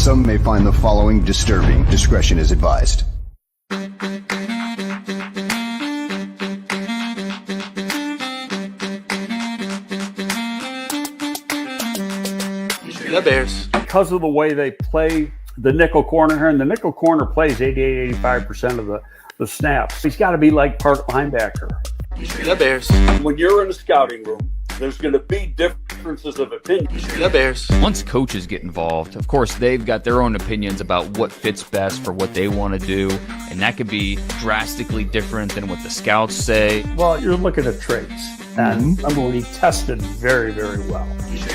Some may find the following disturbing. Discretion is advised. The Bears. Because of the way they play the nickel corner here, and the nickel corner plays 88-85% of the snaps. He's got to be like part linebacker. The Bears. When you're in a scouting room, there's going to be differences of opinion. The Bears. Once coaches get involved, of course, they've got their own opinions about what fits best for what they want to do, and that could be drastically different than what the scouts say. Well, you're looking at traits, and number one, he tested very, very well.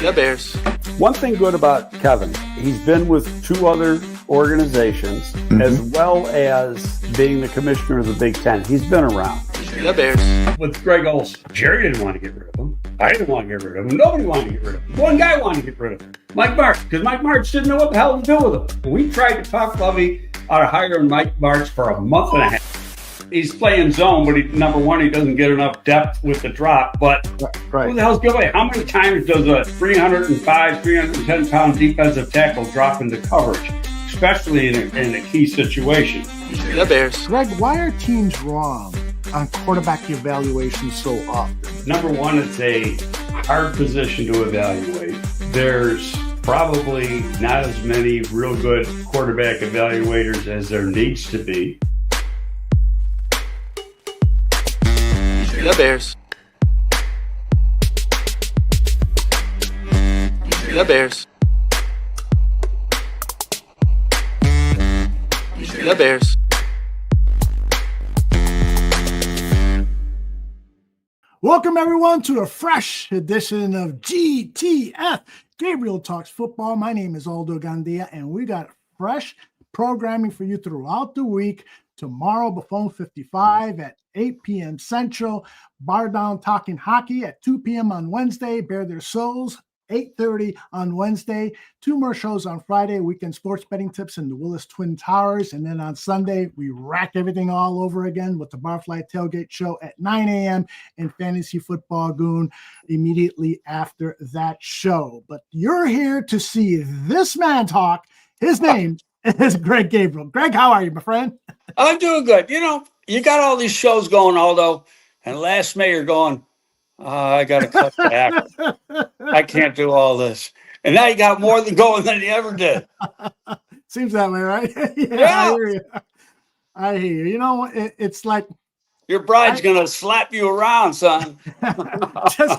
The Bears. One thing good about Kevin, he's been with two other organizations, as well as being the commissioner of the Big Ten. He's been around. The Bears. With Greg Olson, Jerry didn't want to get rid of him. I didn't want to get rid of him. Nobody wanted to get rid of him. One guy wanted to get rid of him, Mike Martz, because Mike Martz didn't know what the hell to do with him. We tried to talk Lovey out of hiring Mike Martz for a month and a half. He's playing zone, but number one, he doesn't get enough depth with the drop. But who the hell's good? How many times does a 305, 310-pound defensive tackle drop into coverage, especially in a key situation? The Bears. Greg, why are teams wrong on quarterback evaluation so often? Number one, it's a hard position to evaluate. There's probably not as many real good quarterback evaluators as there needs to be. The Bears. The Bears. The Bears. Welcome, everyone, to a fresh edition of GTF, Gabriel Talks Football. My name is Aldo Gandia, and we got fresh programming for you throughout the week. Tomorrow, Buffon 55 at 8 p.m. Central. Bar Down Talking Hockey at 2 p.m. on Wednesday. Bare Their Souls, 8:30 on Wednesday. Two more shows on Friday. Weekend sports betting tips in the Willis Twin Towers. And then on Sunday, we rack everything all over again with the Barfly Tailgate Show at 9 a.m. and Fantasy Football Goon immediately after that show. But you're here to see this man talk. His name is Greg Gabriel. Greg, how are you, my friend? I'm doing good. You know, you got all these shows going, Aldo, and last May you're going, I got to cut back. I can't do all this. And now you got more than going than you ever did. Seems that way, right? Yeah. I hear you. You know, it's like your bride's going to slap you around, son.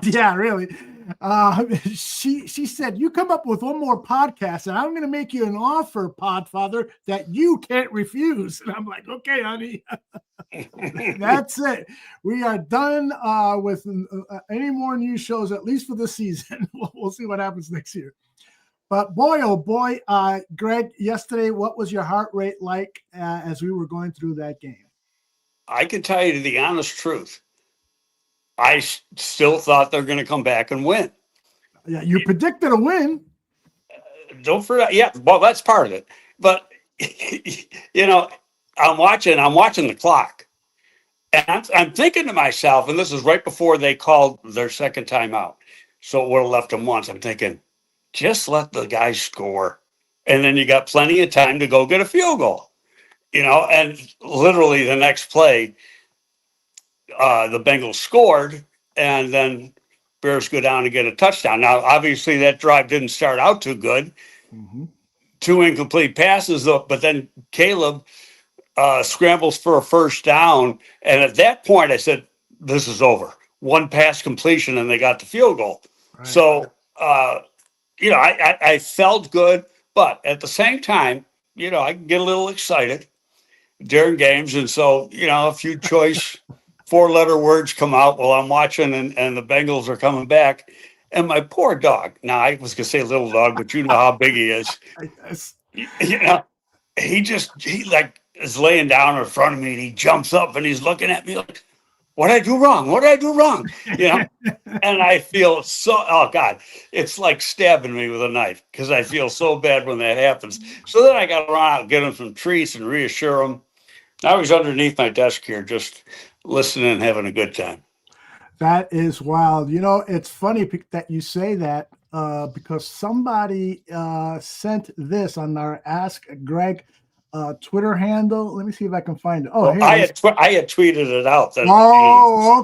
Yeah, really. She said, you come up with one more podcast and I'm going to make you an offer, Podfather, that you can't refuse. And I'm like, okay, honey. That's it. We are done with any more new shows, at least for this season. We'll see what happens next year. But boy, oh boy, Greg, yesterday, what was your heart rate like as we were going through that game? I can tell you the honest truth. I still thought they're going to come back and win. Yeah, you predicted a win. Don't forget. Yeah, well, that's part of it. But, you know, I'm watching the clock. And I'm thinking to myself, and this is right before they called their second time out, so it would have left them once. I'm thinking, just let the guys score. And then you got plenty of time to go get a field goal. You know, and literally the next play, the Bengals scored, and then Bears go down and get a touchdown. Now, obviously, that drive didn't start out too good. Mm-hmm. Two incomplete passes, but then Caleb scrambles for a first down. And at that point, I said, this is over. One pass completion, and they got the field goal. Right. So, you know, I felt good. But at the same time, you know, I can get a little excited during games. And so, you know, a few choice four-letter words come out while I'm watching and the Bengals are coming back. And my poor dog, now I was going to say little dog, but you know how big he is. You know, he like is laying down in front of me and he jumps up and he's looking at me like, what did I do wrong? What did I do wrong? You know, and I feel so, oh God, it's like stabbing me with a knife because I feel so bad when that happens. So then I got to run out and get him some treats and reassure him. I was underneath my desk here just listening and having a good time. That is wild. You know, it's funny that you say that. because somebody sent this on our Ask Greg Twitter handle. Let me see if I can find it. Oh, here I it is. had tweeted it out.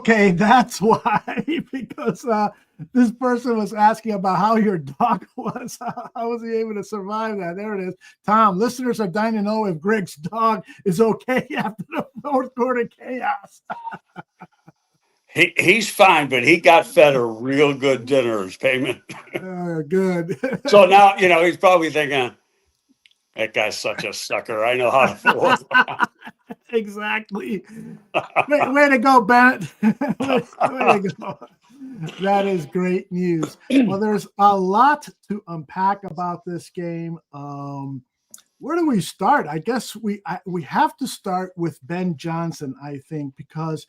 Okay, that's why. Because this person was asking about how your dog was. How was he able to survive that? There it is. Tom, listeners are dying to know if Greg's dog is okay after the fourth quarter chaos. He's fine, but he got fed a real good dinner as payment. Good. So now, he's probably thinking, that guy's such a sucker. I know how to fool him. Exactly. Way to go, Bennett. way to go. That is great news. Well, there's a lot to unpack about this game. Where do we start? I guess we have to start with Ben Johnson, I think, because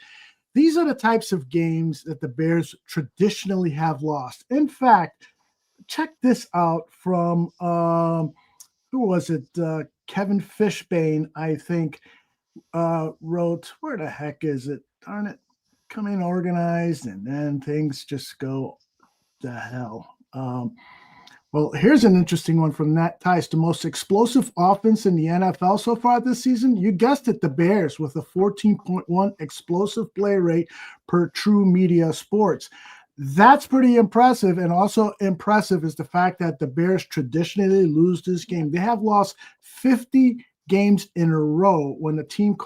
these are the types of games that the Bears traditionally have lost. In fact, check this out from who was it? Kevin Fishbane, I think, wrote, where the heck is it? Darn it. Come in organized, and then things just go to hell. Well, here's an interesting one from that ties to most explosive offense in the NFL so far this season. You guessed it, the Bears, with a 14.1 explosive play rate per True Media Sports. That's pretty impressive. And also impressive is the fact that the Bears traditionally lose this game. They have lost 50 games in a row when the team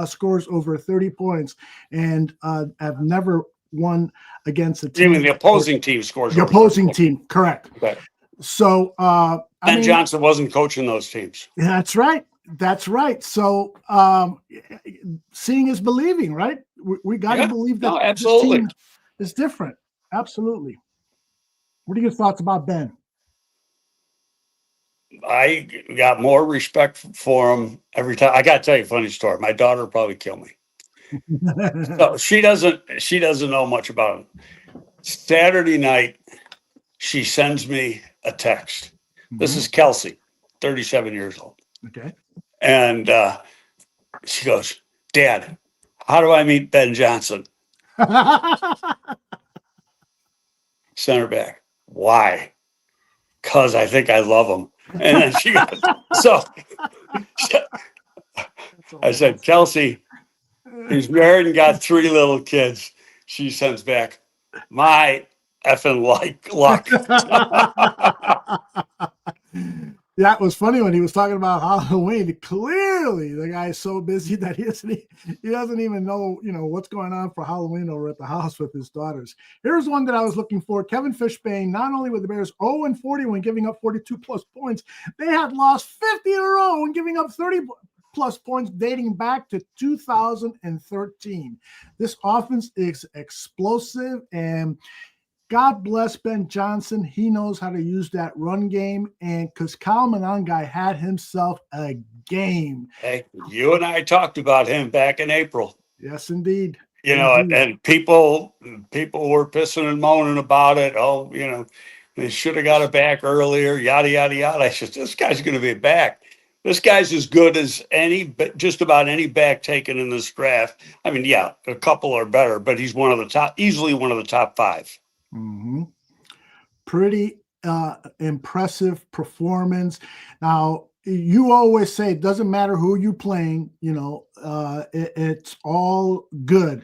scores over 30 points and have never won against a team. Even the opposing team scores. The opposing team, correct. Okay. So Ben Johnson wasn't coaching those teams. That's right. That's right. So seeing is believing, right? We got to believe that absolutely. This team is different. Absolutely. What are your thoughts about Ben? I got more respect for him every time. I got to tell you a funny story. My daughter will probably kill me. So she doesn't know much about him. Saturday night, she sends me a text. Mm-hmm. This is Kelsey, 37 years old. Okay. And she goes, Dad, how do I meet Ben Johnson? Center back. Why? Because I think I love him. And then she goes, I said, Kelsey, he's married and got 3 little kids. She sends back, my effing luck. Yeah, it was funny when he was talking about Halloween. Clearly, the guy is so busy that he doesn't even know, what's going on for Halloween over at the house with his daughters. Here's one that I was looking for. Kevin Fishbane, not only were the Bears 0-40 when giving up 42-plus points, they had lost 50 in a row when giving up 30-plus points dating back to 2013. This offense is explosive, and God bless Ben Johnson. He knows how to use that run game. And because Kyle Monangai had himself a game. Hey, you and I talked about him back in April. Yes, indeed. And people were pissing and moaning about it. Oh, they should have got it back earlier, yada, yada, yada. I said, this guy's going to be back. This guy's as good as just about any back taken in this draft. I mean, yeah, a couple are better, but he's easily one of the top 5. Mm-hmm. Pretty impressive performance. Now, you always say it doesn't matter who you're playing, it's all good.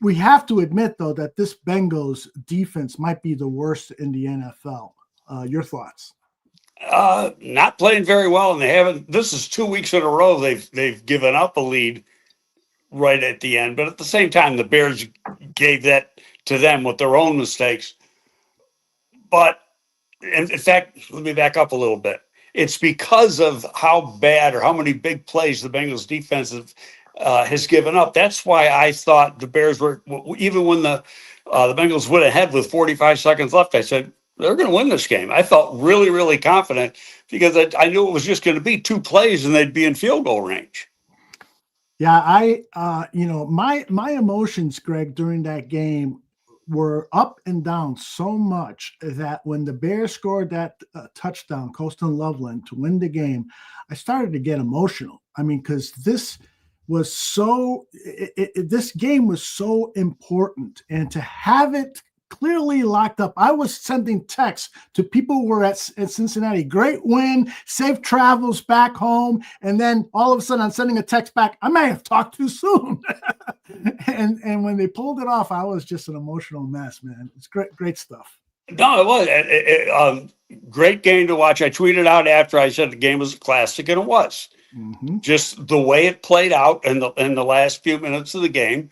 We have to admit, though, that this Bengals defense might be the worst in the NFL. Your thoughts? Not playing very well, and they haven't. This is 2 weeks in a row they've given up a lead right at the end. But at the same time, the Bears gave that to them with their own mistakes. But in fact, let me back up a little bit. It's because of how bad or how many big plays the Bengals defense has given up. That's why I thought the Bears were, even when the Bengals went ahead with 45 seconds left, I said, they're going to win this game. I felt really, really confident because I knew it was just going to be 2 plays and they'd be in field goal range. Yeah, my emotions, Greg, during that game were up and down so much that when the Bears scored that touchdown, Colston Loveland, to win the game, I started to get emotional. I mean, because this game was so important, and to have it clearly locked up. I was sending texts to people who were at Cincinnati. Great win, safe travels back home. And then all of a sudden I'm sending a text back. I may have talked too soon. and when they pulled it off, I was just an emotional mess, man. It's great stuff. No, it was great game to watch. I tweeted out after I said the game was a classic, and it was. Mm-hmm. Just the way it played out in the last few minutes of the game,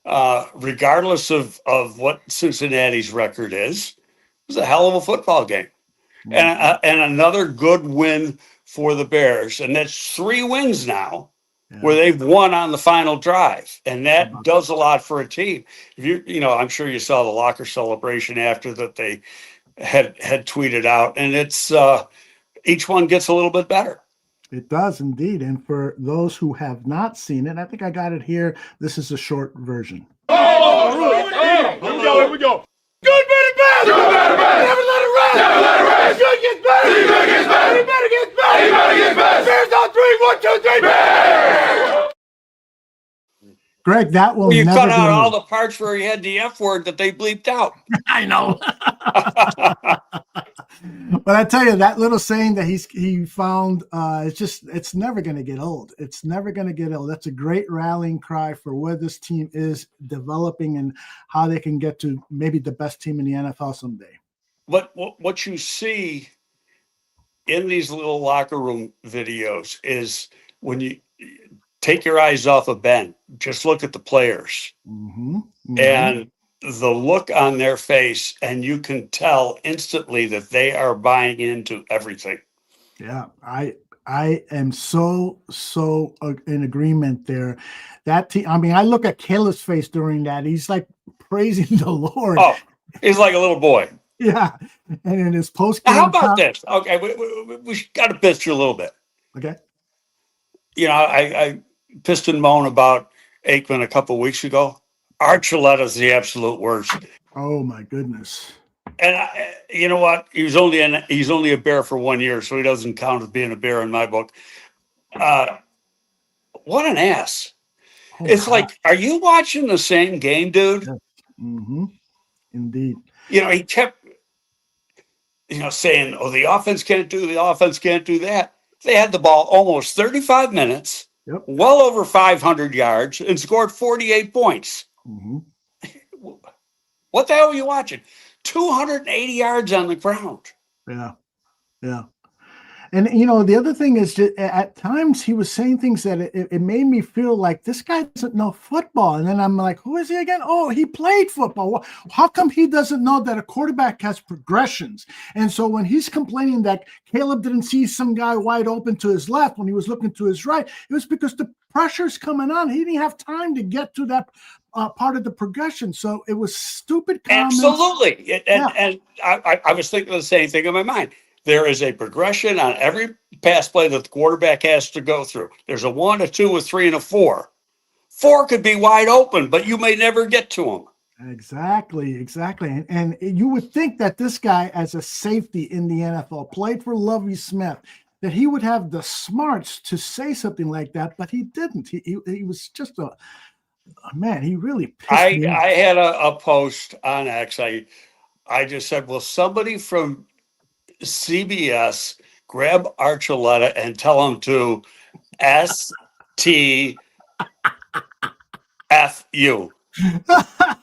regardless of what Cincinnati's record is, it was a hell of a football game. Mm-hmm. And another good win for the Bears. And that's 3 wins now where they've won on the final drive. And that does a lot for a team. If I'm sure you saw the locker celebration after that they had tweeted out. And it's each one gets a little bit better. It does indeed. And for those who have not seen it, I think I got it here. This is a short version. Here we go. Good, better, bad. Good, better, bad. Never let it rest. Never let it rest. Good gets better. Good gets better. Anybody gets better. Anybody gets better. Bears on 3. 1, 2, 3. Bears. Greg, that will you never cut out be all the parts where he had the F word that they bleeped out. I know. But I tell you, that little saying that he found, it's never going to get old. It's never going to get old. That's a great rallying cry for where this team is developing and how they can get to maybe the best team in the NFL someday. But what you see in these little locker room videos is when you take your eyes off of Ben, just look at the players. Mm-hmm. Mm-hmm. And the look on their face, and you can tell instantly that they are buying into everything. Yeah, I am so in agreement there. That team, I mean, I look at Caleb's face during that. He's like praising the Lord. Oh, he's like a little boy. Yeah. And in his post-game. How about this? Okay, we got to pitch you a little bit. Okay. I pissed and moaned about Aikman a couple of weeks ago. Archuleta's the absolute worst. Oh my goodness! And you know what? He's only a Bear for 1 year, so he doesn't count as being a Bear in my book. What an ass! Oh, it's like, are you watching the same game, dude? Yes. Mm-hmm. Indeed. He kept, saying, "Oh, the offense can't do that." They had the ball almost 35 minutes, well over 500 yards, and scored 48 points. Mm-hmm. What the hell are you watching? 280 yards on the ground. Yeah. And, the other thing is that at times he was saying things that it made me feel like this guy doesn't know football. And then I'm like, who is he again? Oh, he played football. How come he doesn't know that a quarterback has progressions? And so when he's complaining that Caleb didn't see some guy wide open to his left when he was looking to his right, it was because the pressure's coming on. He didn't have time to get to that part of the progression. So it was stupid comments. Absolutely. And I was thinking the same thing in my mind. There is a progression on every pass play that the quarterback has to go through. There's a 1, a 2, a 3, and a 4. 4 could be wide open, but you may never get to them. Exactly. And you would think that this guy, as a safety in the NFL, played for Lovie Smith, that he would have the smarts to say something like that, but he didn't. He was just man, he really pissed me off. I had a post on X. I just said, will somebody from CBS grab Archuleta and tell him to STFU.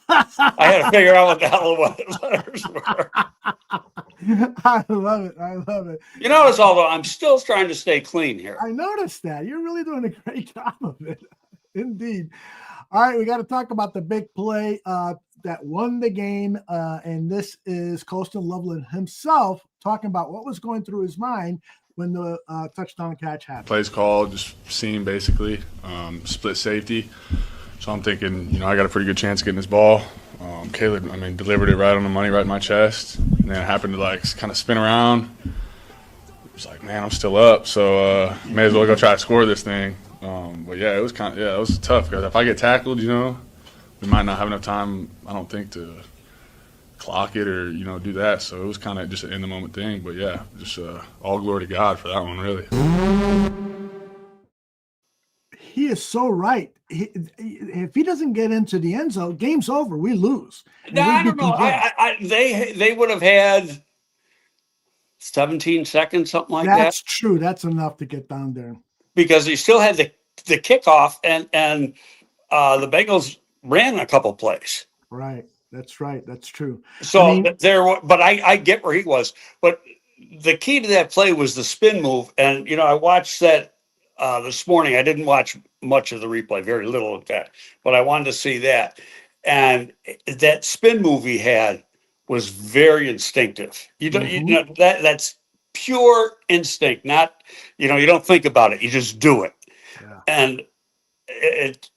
I had to figure out what the hell the letters were. I love it. You notice, although I'm still trying to stay clean here. I noticed that. You're really doing a great job of it. Indeed. All right, we got to talk about the big play that won the game, and this is Colston Loveland himself talking about what was going through his mind when the touchdown catch happened. Plays called, just seam basically, split safety. So I'm thinking, I got a pretty good chance of getting this ball. Caleb, delivered it right on the money, right in my chest. And then it happened to kind of spin around. It was like, man, I'm still up, so may as well go try to score this thing. But yeah, it was it was tough because if I get tackled, we might not have enough time, I don't think, to clock it or, do that. So it was kind of just an in-the-moment thing. But, yeah, just all glory to God for that one, really. he is so right. If he doesn't get into the end zone, game's over. We lose. No, I don't know. They would have had 17 seconds, something like that. That's true. That's enough to get down there. Because he still had the kickoff, and the Bengals ran a couple plays. Right. That's right. That's true. So I get where he was. But the key to that play was the spin move. And, I watched that this morning. I didn't watch much of the replay, very little of that, but I wanted to see that. And that spin move he had was very instinctive. That's pure instinct. Not, you don't think about it. You just do it. Yeah. And it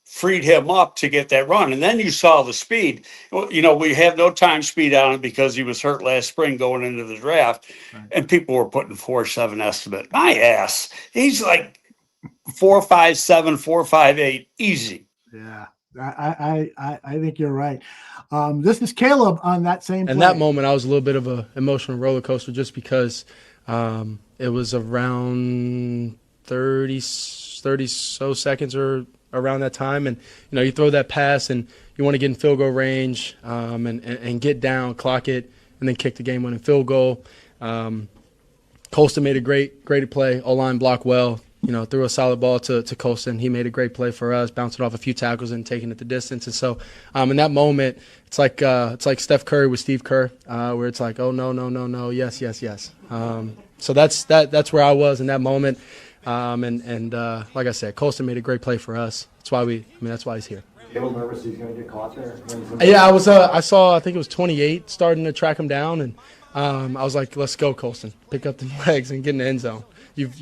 freed him up to get that run. And then you saw the speed. We have no time speed on him because he was hurt last spring going into the draft. Right. And people were putting 4.7 estimate. My ass. He's like 4.57, 4.58, easy. Yeah. I think you're right. This is Caleb on that same play. And that moment, I was a little bit of an emotional roller coaster just because it was around 30 so seconds or around that time. And, you throw that pass and you want to get in field goal range and get down, clock it, and then kick the game-winning field goal. Colston made a great play. O-line blocked well. Threw a solid ball to Colston. He made a great play for us, bouncing off a few tackles and taking it the distance. And so in that moment, it's like Steph Curry with Steve Kerr, where it's like, oh, no, yes. So that's where I was in that moment. And like I said, Colston made a great play for us. That's why he's here. A little nervous he's going to get caught there? Yeah, I saw, I think it was 28 starting to track him down, and I was like, let's go, Colston. Pick up the legs and get in the end zone. You've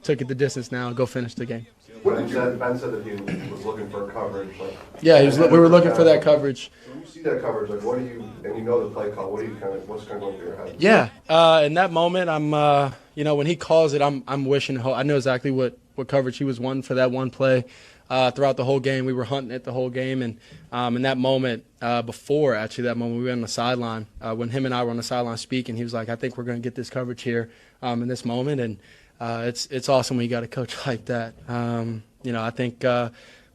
took it the distance now. Go finish the game. Ben said that he was looking for coverage. Yeah, we were looking for that coverage. When you see that coverage, what do you, and the play call, what's kind of going through your head? Yeah, in that moment, I'm, when he calls it, I'm wishing. I know exactly what coverage he was wanting for that one play. Throughout the whole game, we were hunting it the whole game, and in that moment, before actually that moment, we were on the sideline. When him and I were on the sideline speaking, he was like, "I think we're going to get this coverage here in this moment," and it's awesome when you got a coach like that. I think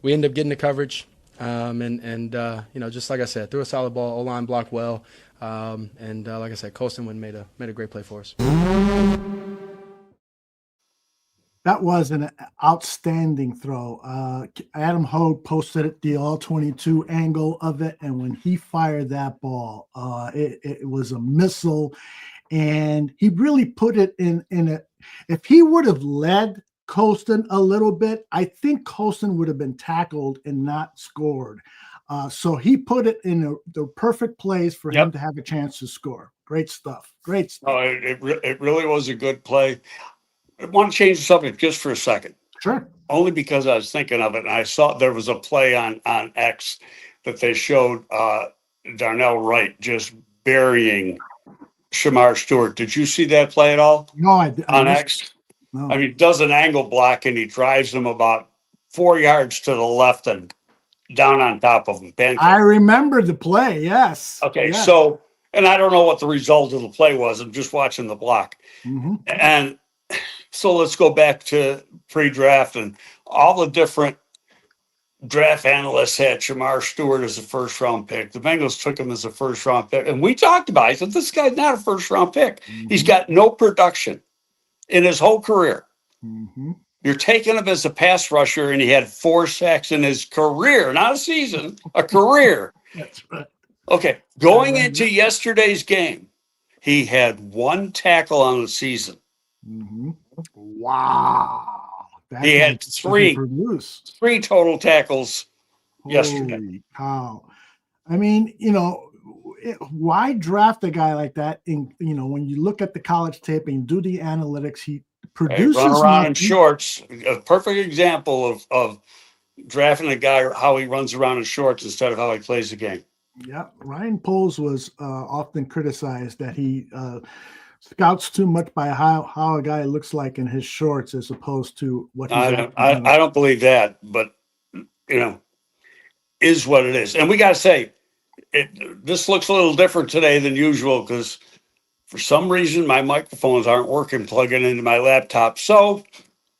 we ended up getting the coverage, and just like I said, threw a solid ball, O-line blocked well, and like I said, Colston made a great play for us. That was an outstanding throw. Adam Hogue posted it, the all-22 angle of it, and when he fired that ball, it was a missile, and he really put it in a. If he would have led Colston a little bit, I think Colston would have been tackled and not scored. So he put it in the perfect place for him to have a chance to score. Great stuff. Oh, it really was a good play. I want to change the subject just for a second. Sure. Only because I was thinking of it, and I saw there was a play on X that they showed Darnell Wright just burying Shamar Stewart. Did you see that play at all? No, I didn't. On X? No. I mean, he does an angle block, and he drives him about 4 yards to the left and down on top of him. I remember the play, yes. Okay, yes. So, and I don't know what the result of the play was. I'm just watching the block. Mm-hmm. And so let's go back to pre-draft, and all the different draft analysts had Shamar Stewart as a first-round pick. The Bengals took him as a first-round pick, and we talked about it. I said, this guy's not a first-round pick. Mm-hmm. He's got no production in his whole career. Mm-hmm. You're taking him as a pass rusher, and he had 4 sacks in his career, not a season, a career. That's right. Okay, going into yesterday's game, he had 1 tackle on the season. Mm-hmm. Wow. He had 3 total tackles yesterday. Holy cow. I mean, why draft a guy like that? When you look at the college tape and do the analytics, he produces. Run around in shorts. A perfect example of drafting a guy, how he runs around in shorts instead of how he plays the game. Yeah. Ryan Poles was often criticized that he scouts too much by how a guy looks like in his shorts as opposed to what he's I don't believe that, but is what it is. And we got to say, this looks a little different today than usual because for some reason my microphones aren't working plugging into my laptop. So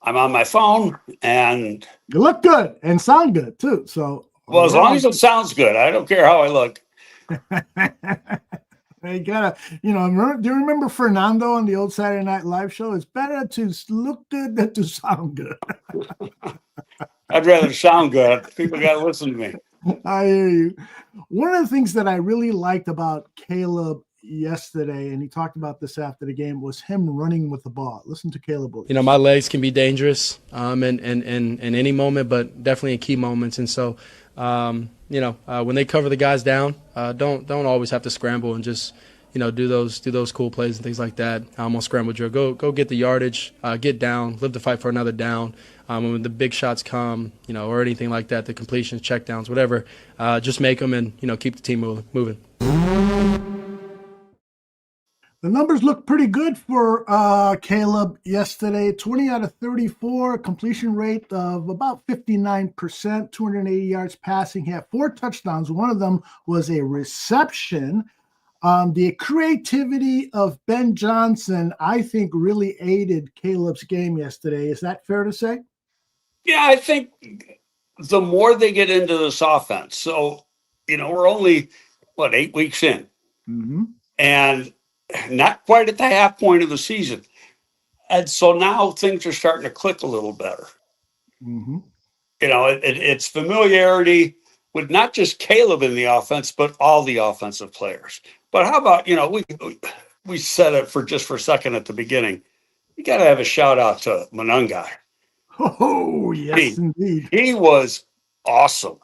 I'm on my phone, and You look good and sound good too. So, well, as long as it sounds good, I don't care how I look. you gotta, do you remember Fernando on the old Saturday Night Live show? It's better to look good than to sound good. I'd rather sound good. People got to listen to me. I hear you. One of the things that I really liked about Caleb yesterday, and he talked about this after the game, was him running with the ball. Listen to Caleb. My legs can be dangerous in any moment, but definitely in key moments. And so, when they cover the guys down, don't always have to scramble and just, do those cool plays and things like that. On scramble drill, go get the yardage, get down, live to fight for another down. When the big shots come, or anything like that, the completions, checkdowns, whatever, just make them and, keep the team moving. The numbers look pretty good for Caleb yesterday. 20 out of 34, completion rate of about 59%, 280 yards passing. He had 4 touchdowns. One of them was a reception. The creativity of Ben Johnson, I think, really aided Caleb's game yesterday. Is that fair to say? Yeah, I think the more they get into this offense, so, we're only, 8 weeks in? Mm-hmm. And not quite at the half point of the season. And so now things are starting to click a little better. Mm-hmm. It's familiarity with not just Caleb in the offense, but all the offensive players. But how about, we said it for a second at the beginning. You got to have a shout out to Monungai. Oh, yes, indeed. He was awesome.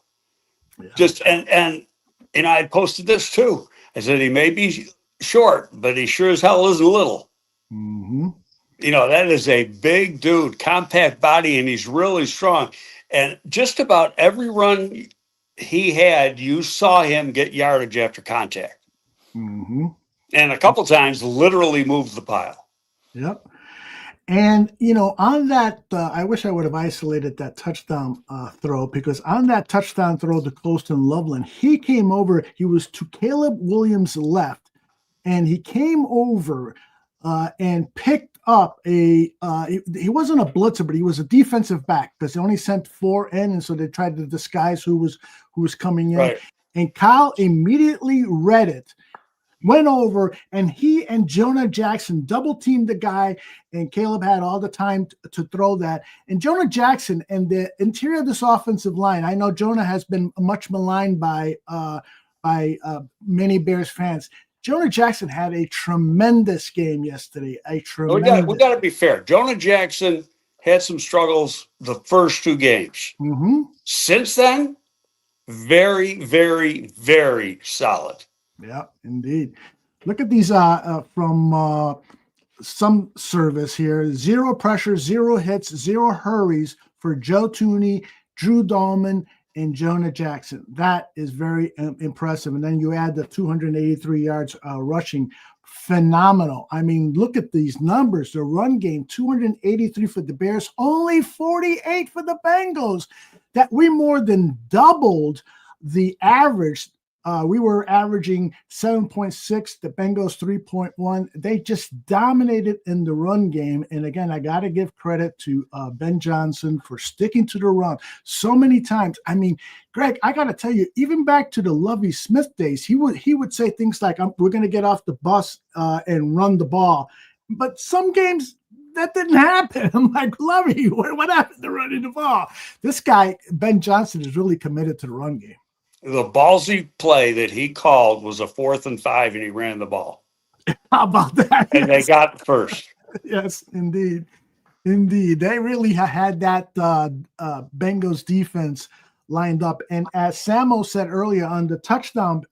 Yeah. Just, and I posted this too. I said, he may be short, but he sure as hell isn't little. Mm-hmm. That is a big dude, compact body, and he's really strong. And just about every run he had, you saw him get yardage after contact. Mm-hmm. And a couple times literally moved the pile. Yep. And, on that, I wish I would have isolated that touchdown throw, because on that touchdown throw to Colston Loveland, he came over, he was to Caleb Williams' left, and he came over and picked up he wasn't a blitzer, but he was a defensive back, because they only sent 4 in, and so they tried to disguise who was coming in. Right. And Kyle immediately read it, went over, and he and Jonah Jackson double-teamed the guy, and Caleb had all the time to throw that. And Jonah Jackson and the interior of this offensive line, I know Jonah has been much maligned by many Bears fans. Jonah Jackson had a tremendous game yesterday. We got to be fair. Jonah Jackson had some struggles the first 2 games. Mm-hmm. Since then, very, very, very solid. Yeah, indeed. Look at these from some service here. 0 pressure, 0 hits, 0 hurries for Joe Tooney, Drew Dahlman, and Jonah Jackson. That is very impressive. And then you add the 283 yards rushing. Phenomenal. I mean, look at these numbers. The run game, 283 for the Bears, only 48 for the Bengals. That we more than doubled the average. We were averaging 7.6, the Bengals 3.1. They just dominated in the run game. And again, I got to give credit to Ben Johnson for sticking to the run so many times. I mean, Greg, I got to tell you, even back to the Lovie Smith days, he would say things like, we're going to get off the bus and run the ball. But some games, that didn't happen. I'm like, Lovie, what happened to running the ball? This guy, Ben Johnson, is really committed to the run game. The ballsy play that he called was a 4th and 5, and he ran the ball. How about that? And they got first. Yes, indeed. Indeed. They really had that Bengals defense lined up. And as Samo said earlier on the touchdown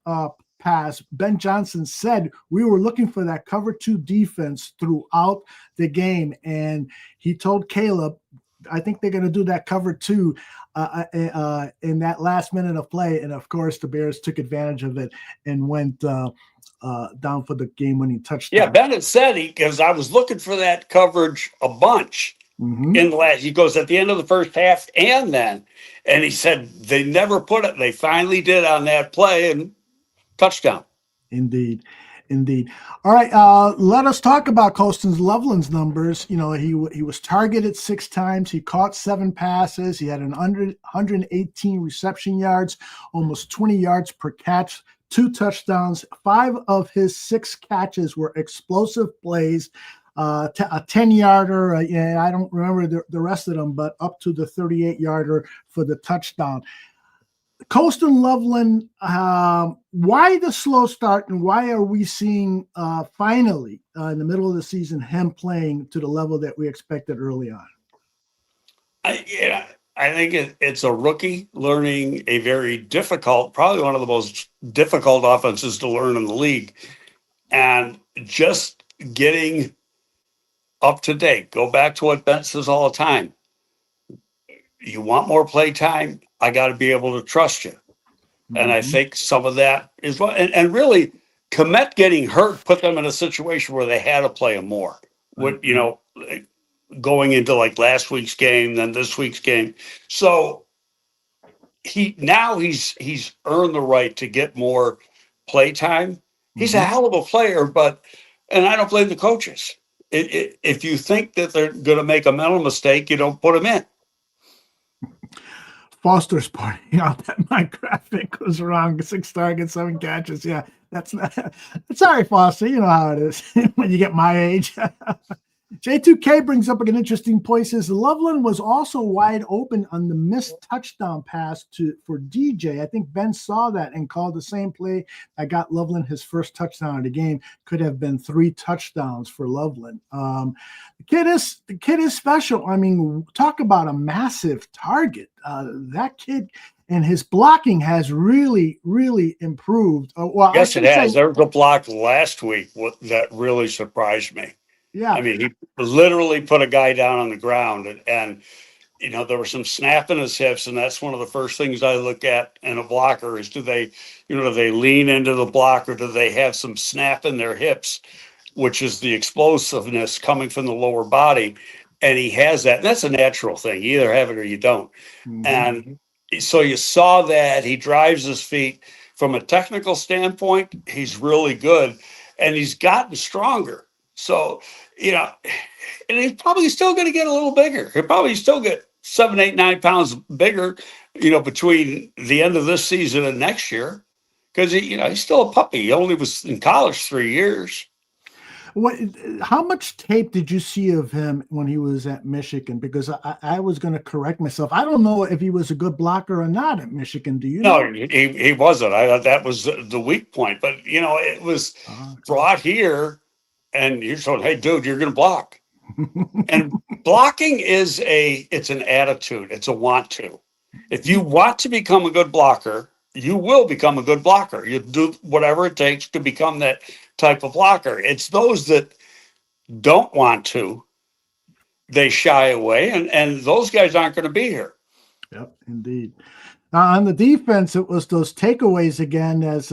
pass, Ben Johnson said we were looking for that cover 2 defense throughout the game. And he told Caleb, I think they're going to do that cover 2 in that last minute of play. And of course, the Bears took advantage of it and went down for the game-winning touchdown. Yeah, Bennett said because I was looking for that coverage a bunch in the last. He goes at the end of the first half and he said they never put it. They finally did on that play and touchdown. Indeed. Indeed. All right, let us talk about Colston Loveland's numbers. You know, he was targeted 6 times. He caught 7 passes. He had 118 reception yards, almost 20 yards per catch, 2 touchdowns. 5 of his 6 catches were explosive plays. A 10-yarder, I don't remember the rest of them, but up to the 38-yarder for the touchdown. Colston Loveland, why the slow start, and why are we seeing finally in the middle of the season him playing to the level that we expected early on? I think it's a rookie learning a very difficult, probably one of the most difficult offenses to learn in the league, and just getting up to date. Go back to what Ben says all the time. You want more play time? I got to be able to trust you. And I think some of that is what, and really, Komet getting hurt put them in a situation where they had to play him more. With, you know, going into like last week's game, then this week's game. So he's earned the right to get more play time. He's a hell of a player, and I don't blame the coaches. If you think that they're going to make a mental mistake, you don't put them in. Foster's pointing out that my graphic was wrong. 6 targets, 7 catches. Yeah, that's not. Sorry, Foster. You know how it is when you get my age. J2K brings up an interesting point. Says Loveland was also wide open on the missed touchdown pass for DJ. I think Ben saw that and called the same play that got Loveland his first touchdown of the game. Could have been 3 touchdowns for Loveland. The kid is special. I mean, talk about a massive target. That kid and his blocking has really, really improved. Well, yes, it has. There was a block last week that really surprised me. Yeah, I mean, he literally put a guy down on the ground, and you know, there was some snap in his hips, and that's one of the first things I look at in a blocker is do they lean into the block, or do they have some snap in their hips, which is the explosiveness coming from the lower body, and he has that. And that's a natural thing. You either have it or you don't. And so you saw that he drives his feet. From a technical standpoint, he's really good, and he's gotten stronger. So, you know, and he's probably still going to get a little bigger. He'll probably still get 7, 8, 9 pounds bigger, you know, between the end of this season and next year, because he's still a puppy. He only was in college 3 years. How much tape did you see of him when he was at Michigan? Because I was going to correct myself. I don't know if he was a good blocker or not at Michigan. Do you know? No, he wasn't. I thought that was the weak point. But, you know, it was brought here. And you're saying, hey, dude, you're going to block. And blocking it's an attitude. It's a want to. If you want to become a good blocker, you will become a good blocker. You do whatever it takes to become that type of blocker. It's those that don't want to, they shy away, and those guys aren't going to be here. Yep, indeed. On the defense, it was those takeaways again, as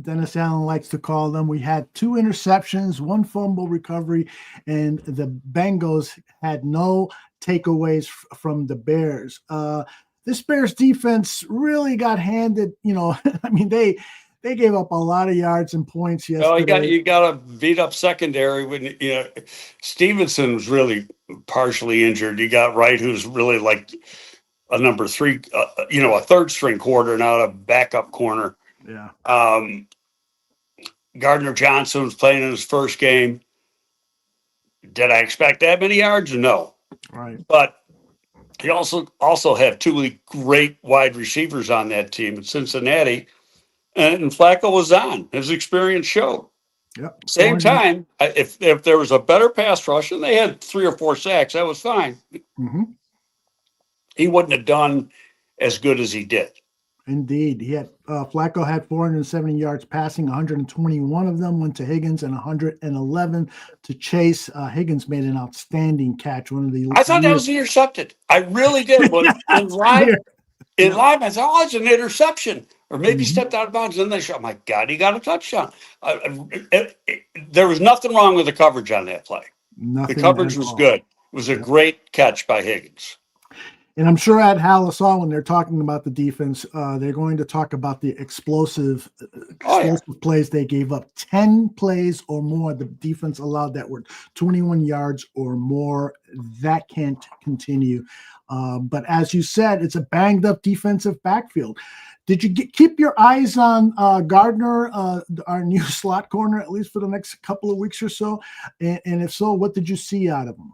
Dennis Allen likes to call them. We had 2 interceptions, 1 fumble recovery, and the Bengals had no takeaways from the Bears. This Bears defense really got handed, I mean, they gave up a lot of yards and points yesterday. Oh, you got a beat up secondary when Stevenson was really partially injured. You got Wright, who's really like a number 3, a third string quarter, not a backup corner. Yeah. Gardner Johnson was playing in his first game. Did I expect that many yards? No. Right. But he also had 2 great wide receivers on that team at Cincinnati, and Flacco was on. His experience showed. Yep. Same time, if there was a better pass rush, and they had 3 or 4 sacks, that was fine. He wouldn't have done as good as he did. Indeed. He had Flacco had 470 yards passing, 121 of them went to Higgins and 111 to Chase. Higgins made an outstanding catch. I thought that was intercepted. I really did. In live, I thought, oh, it's an interception. Or maybe stepped out of bounds. And then they shot. My God, he got a touchdown. There was nothing wrong with the coverage on that play. Nothing. The coverage was good. It was a great catch by Higgins. And I'm sure at Halissaw, when they're talking about the defense, they're going to talk about the explosive plays they gave up. 10 plays or more the defense allowed that were 21 yards or more. That can't continue. But as you said, it's a banged up defensive backfield. Did you keep your eyes on Gardner, our new slot corner, at least for the next couple of weeks or so? And if so, what did you see out of him?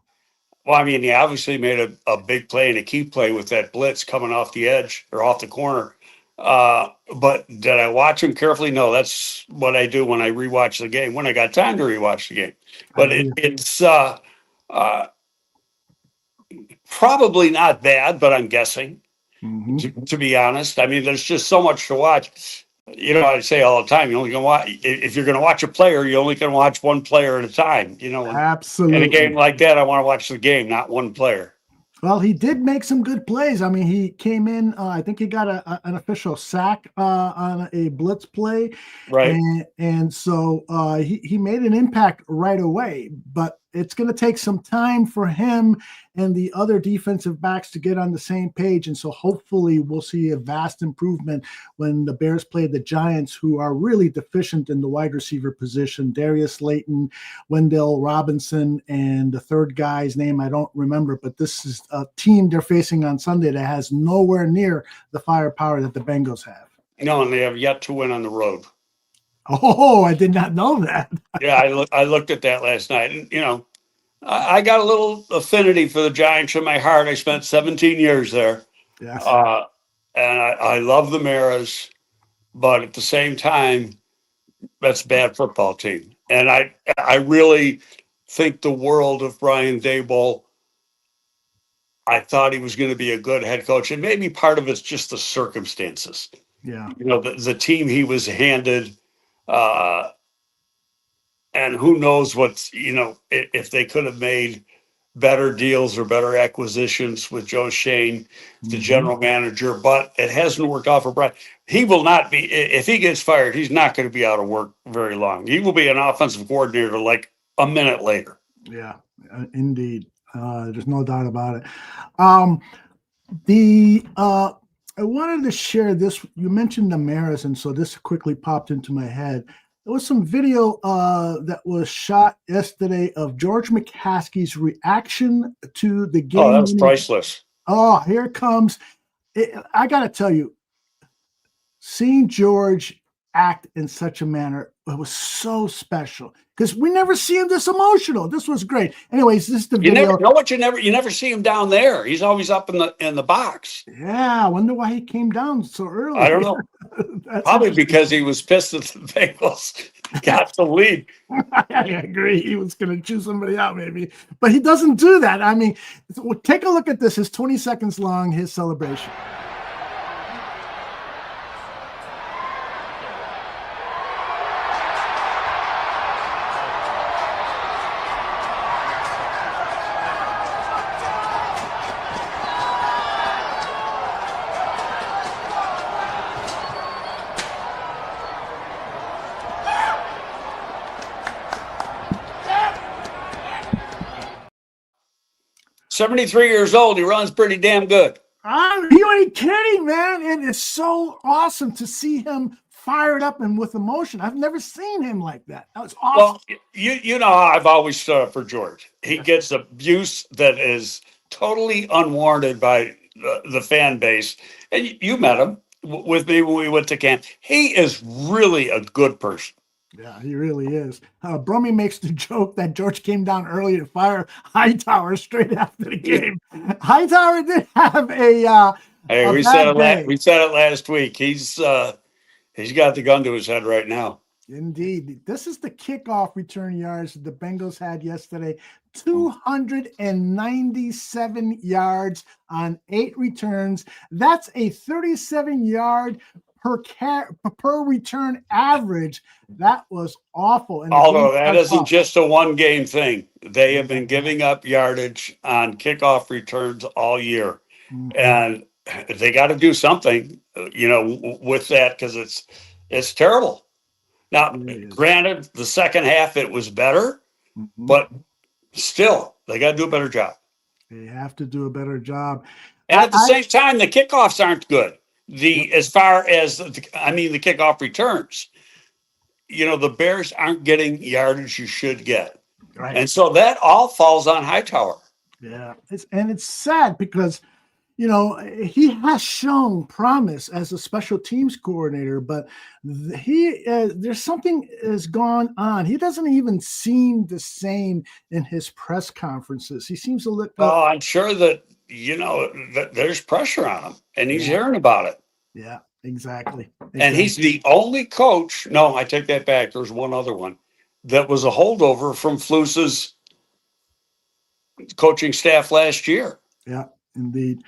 Well, I mean, he obviously made a big play and a key play with that blitz coming off the edge or off the corner. But did I watch him carefully? No, that's what I do when I rewatch the game, when I got time to rewatch the game. But it's probably not bad, but I'm guessing, to be honest. I mean, there's just so much to watch. You know, I say all the time, you only can watch, if you're going to watch a player, you only can watch one player at a time. You know, absolutely. In a game like that, I want to watch the game, not one player. Well, he did make some good plays. I mean, he came in, I think he got an official sack on a blitz play. Right. And so he made an impact right away. But it's going to take some time for him and the other defensive backs to get on the same page. And so hopefully we'll see a vast improvement when the Bears play the Giants, who are really deficient in the wide receiver position. Darius Slayton, Wendell Robinson, and the third guy's name I don't remember, but this is a team they're facing on Sunday that has nowhere near the firepower that the Bengals have. No, and they have yet to win on the road. Oh, I did not know that. Yeah, I looked at that last night, and you know, I got a little affinity for the Giants in my heart. I spent 17 years there. Yes. And I love the Maras, but at the same time, that's a bad football team. And I really think the world of Brian Daboll. I thought he was going to be a good head coach, and maybe part of it's just the circumstances. Yeah. You know, the team he was handed, and who knows what's, you know, if they could have made better deals or better acquisitions with Joe Shane, the general manager, but it hasn't worked out for Brian. He will not be, if he gets fired, he's not going to be out of work very long. He will be an offensive coordinator like a minute later. Yeah, indeed. There's no doubt about it. I wanted to share this. You mentioned the Maras, and so this quickly popped into my head. There was some video that was shot yesterday of George McCaskey's reaction to the game. Oh, that was priceless. Oh, here it comes. I got to tell you, seeing George act in such a manner, it was so special because we never see him this emotional. This was great. Anyways, this is the video. You never see him down there. He's always up in the box. Yeah, I wonder why he came down so early. I don't know. Probably because he was pissed that the Bengals got the lead. I agree. He was going to choose somebody out, maybe, but he doesn't do that. I mean, take a look at this. It's 20 seconds long. His celebration. 73 years old. He runs pretty damn good. You ain't kidding, man. And it's so awesome to see him fired up and with emotion. I've never seen him like that. That was awesome. Well, you know how I've always stood up for George. He gets abuse that is totally unwarranted by the fan base. And you met him with me when we went to camp. He is really a good person. Yeah, he really is. Brummy makes the joke that George came down early to fire Hightower straight after the game. Hightower did have a hey, we said it last week. He's got the gun to his head right now. Indeed. This is the kickoff return yards the Bengals had yesterday. 297 yards on 8 returns. That's a 37-yard per return average. That was awful. And although that isn't just a one-game thing. They have been giving up yardage on kickoff returns all year. Mm-hmm. And they got to do something, with that, because it's terrible. Now, granted, the second half it was better, but still, they got to do a better job. They have to do a better job. And at the same time, the kickoffs aren't good. As far as the kickoff returns, the Bears aren't getting yardage you should get. Right. And so that all falls on Hightower. Yeah. It's sad because, he has shown promise as a special teams coordinator, but there's something has gone on. He doesn't even seem the same in his press conferences. He seems to look. Oh, I'm sure that, that there's pressure on him and he's hearing about it. Yeah, exactly. And he's the only coach. No, I take that back. There's one other one that was a holdover from Flus's coaching staff last year. Yeah, indeed.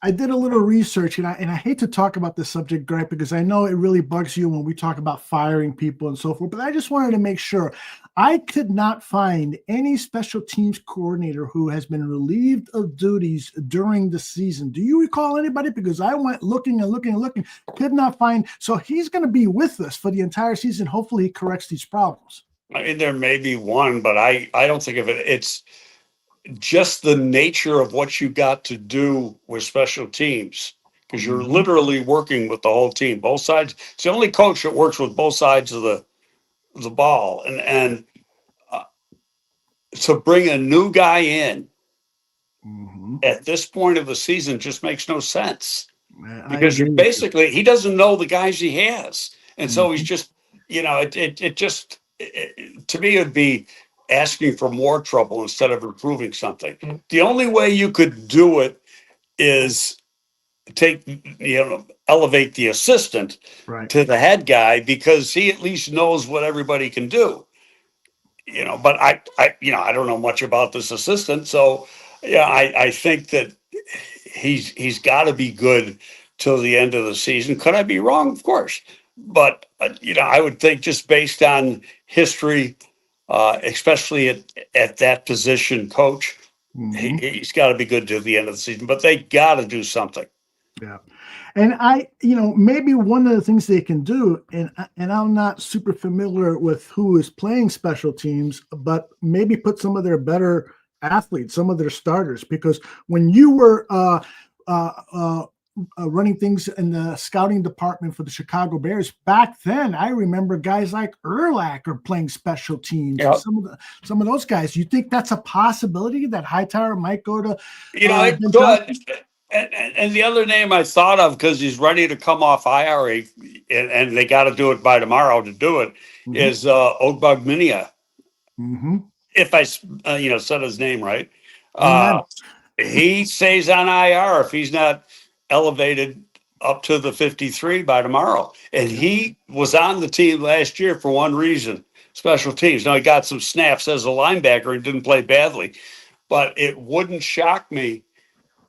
I did a little research, and I hate to talk about this subject, Greg, because I know it really bugs you when we talk about firing people and so forth, but I just wanted to make sure. I could not find any special teams coordinator who has been relieved of duties during the season. Do you recall anybody? Because I went looking and looking and looking, could not find. So he's going to be with us for the entire season. Hopefully he corrects these problems. I mean, there may be one, but I don't think of it. It's just the nature of what you got to do with special teams, because you're literally working with the whole team, both sides. It's the only coach that works with both sides of the ball, and to bring a new guy in at this point of the season just makes no sense, because he doesn't know the guys he has, and so he's just, to me, it'd be asking for more trouble instead of improving something. The only way you could do it is elevate the assistant to the head guy, because he at least knows what everybody can do. But I don't know much about this assistant, so I think that he's got to be good till the end of the season. Could I be wrong? Of course, but I would think, just based on history, especially at that position, coach, he's got to be good till the end of the season. But they got to do something. Yeah. And maybe one of the things they can do, and I'm not super familiar with who is playing special teams, but maybe put some of their better athletes, some of their starters, because when you were running things in the scouting department for the Chicago Bears back then, I remember guys like Urlacher playing special teams. Yep. Some of those guys. You think that's a possibility that Hightower might go to? It could. And the other name I thought of, because he's ready to come off IRA, and they got to do it by tomorrow to do it, is Ogbagminia. If I said his name right. He stays on IR if he's not elevated up to the 53 by tomorrow. And he was on the team last year for one reason: special teams. Now, he got some snaps as a linebacker and didn't play badly, but it wouldn't shock me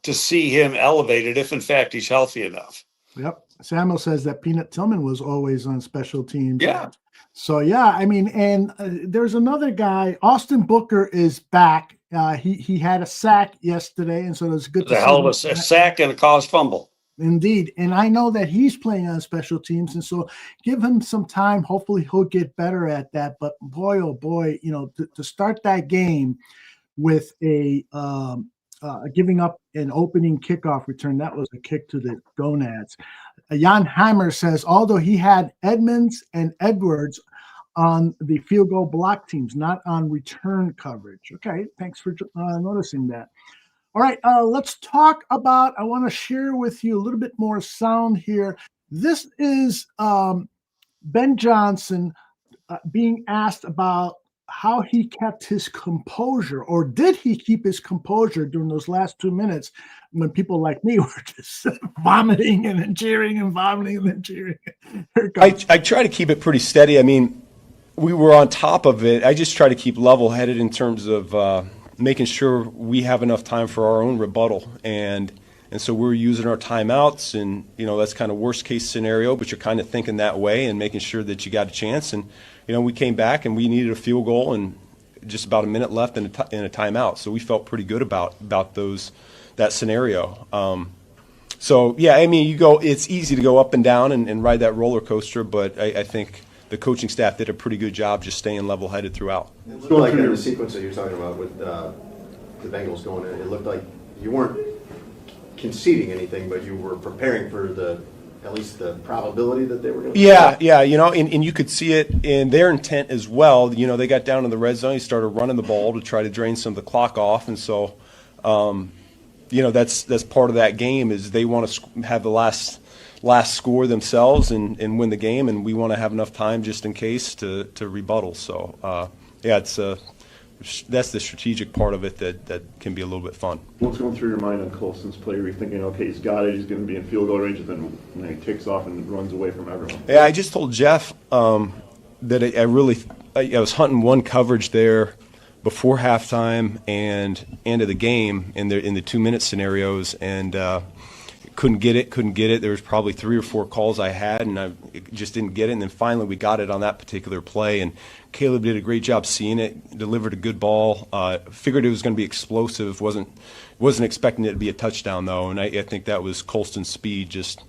to see him elevated if, in fact, he's healthy enough. Yep. Samuel says that Peanut Tillman was always on special teams. Yeah. So, and there's another guy, Austin Booker, is back. He had a sack yesterday, and so it was good to see. A hell of a sack and a caused fumble. Indeed. And I know that he's playing on special teams, and so give him some time. Hopefully he'll get better at that. But boy, oh boy, to start that game with a giving up an opening kickoff return, that was a kick to the gonads. Jan Hammer says, although he had Edmonds and Edwards on the field goal block teams, not on return coverage. Okay, thanks for noticing that. All right, let's talk about, I want to share with you a little bit more sound here. This is Ben Johnson being asked about how he kept his composure, or did he keep his composure during those last 2 minutes when people like me were just vomiting and then cheering and vomiting and then cheering. I try to keep it pretty steady. I mean, we were on top of it. I just try to keep level-headed in terms of making sure we have enough time for our own rebuttal. And so we're using our timeouts, and, that's kind of worst-case scenario, but you're kind of thinking that way and making sure that you got a chance. And, we came back and we needed a field goal and just about a minute left in a timeout. So we felt pretty good about that scenario. So, yeah, I mean, it's easy to go up and down and ride that roller coaster, but I think the coaching staff did a pretty good job just staying level-headed throughout. Like in the sequence that you're talking about with the Bengals going in, it looked like you weren't conceding anything, but you were preparing for at least the probability that they were going to. Yeah, you know, and you could see it in their intent as well. You know, they got down in the red zone, he started running the ball to try to drain some of the clock off, and so, you know, that's part of that game is they want to have the last score themselves and win the game, and we want to have enough time just in case to rebuttal. So, yeah, that's the strategic part of it that can be a little bit fun. What's going through your mind on Colston's play? Are you thinking, okay, he's got it, he's going to be in field goal range, and then he takes off and runs away from everyone? Yeah, I just told Jeff that I was hunting one coverage there before halftime and end of the game in the 2-minute scenarios, and couldn't get it. There was probably 3 or 4 calls I had, and I just didn't get it. And then finally we got it on that particular play, and Caleb did a great job seeing it, delivered a good ball. Figured it was going to be explosive. Wasn't expecting it to be a touchdown though, and I think that was Colston's speed just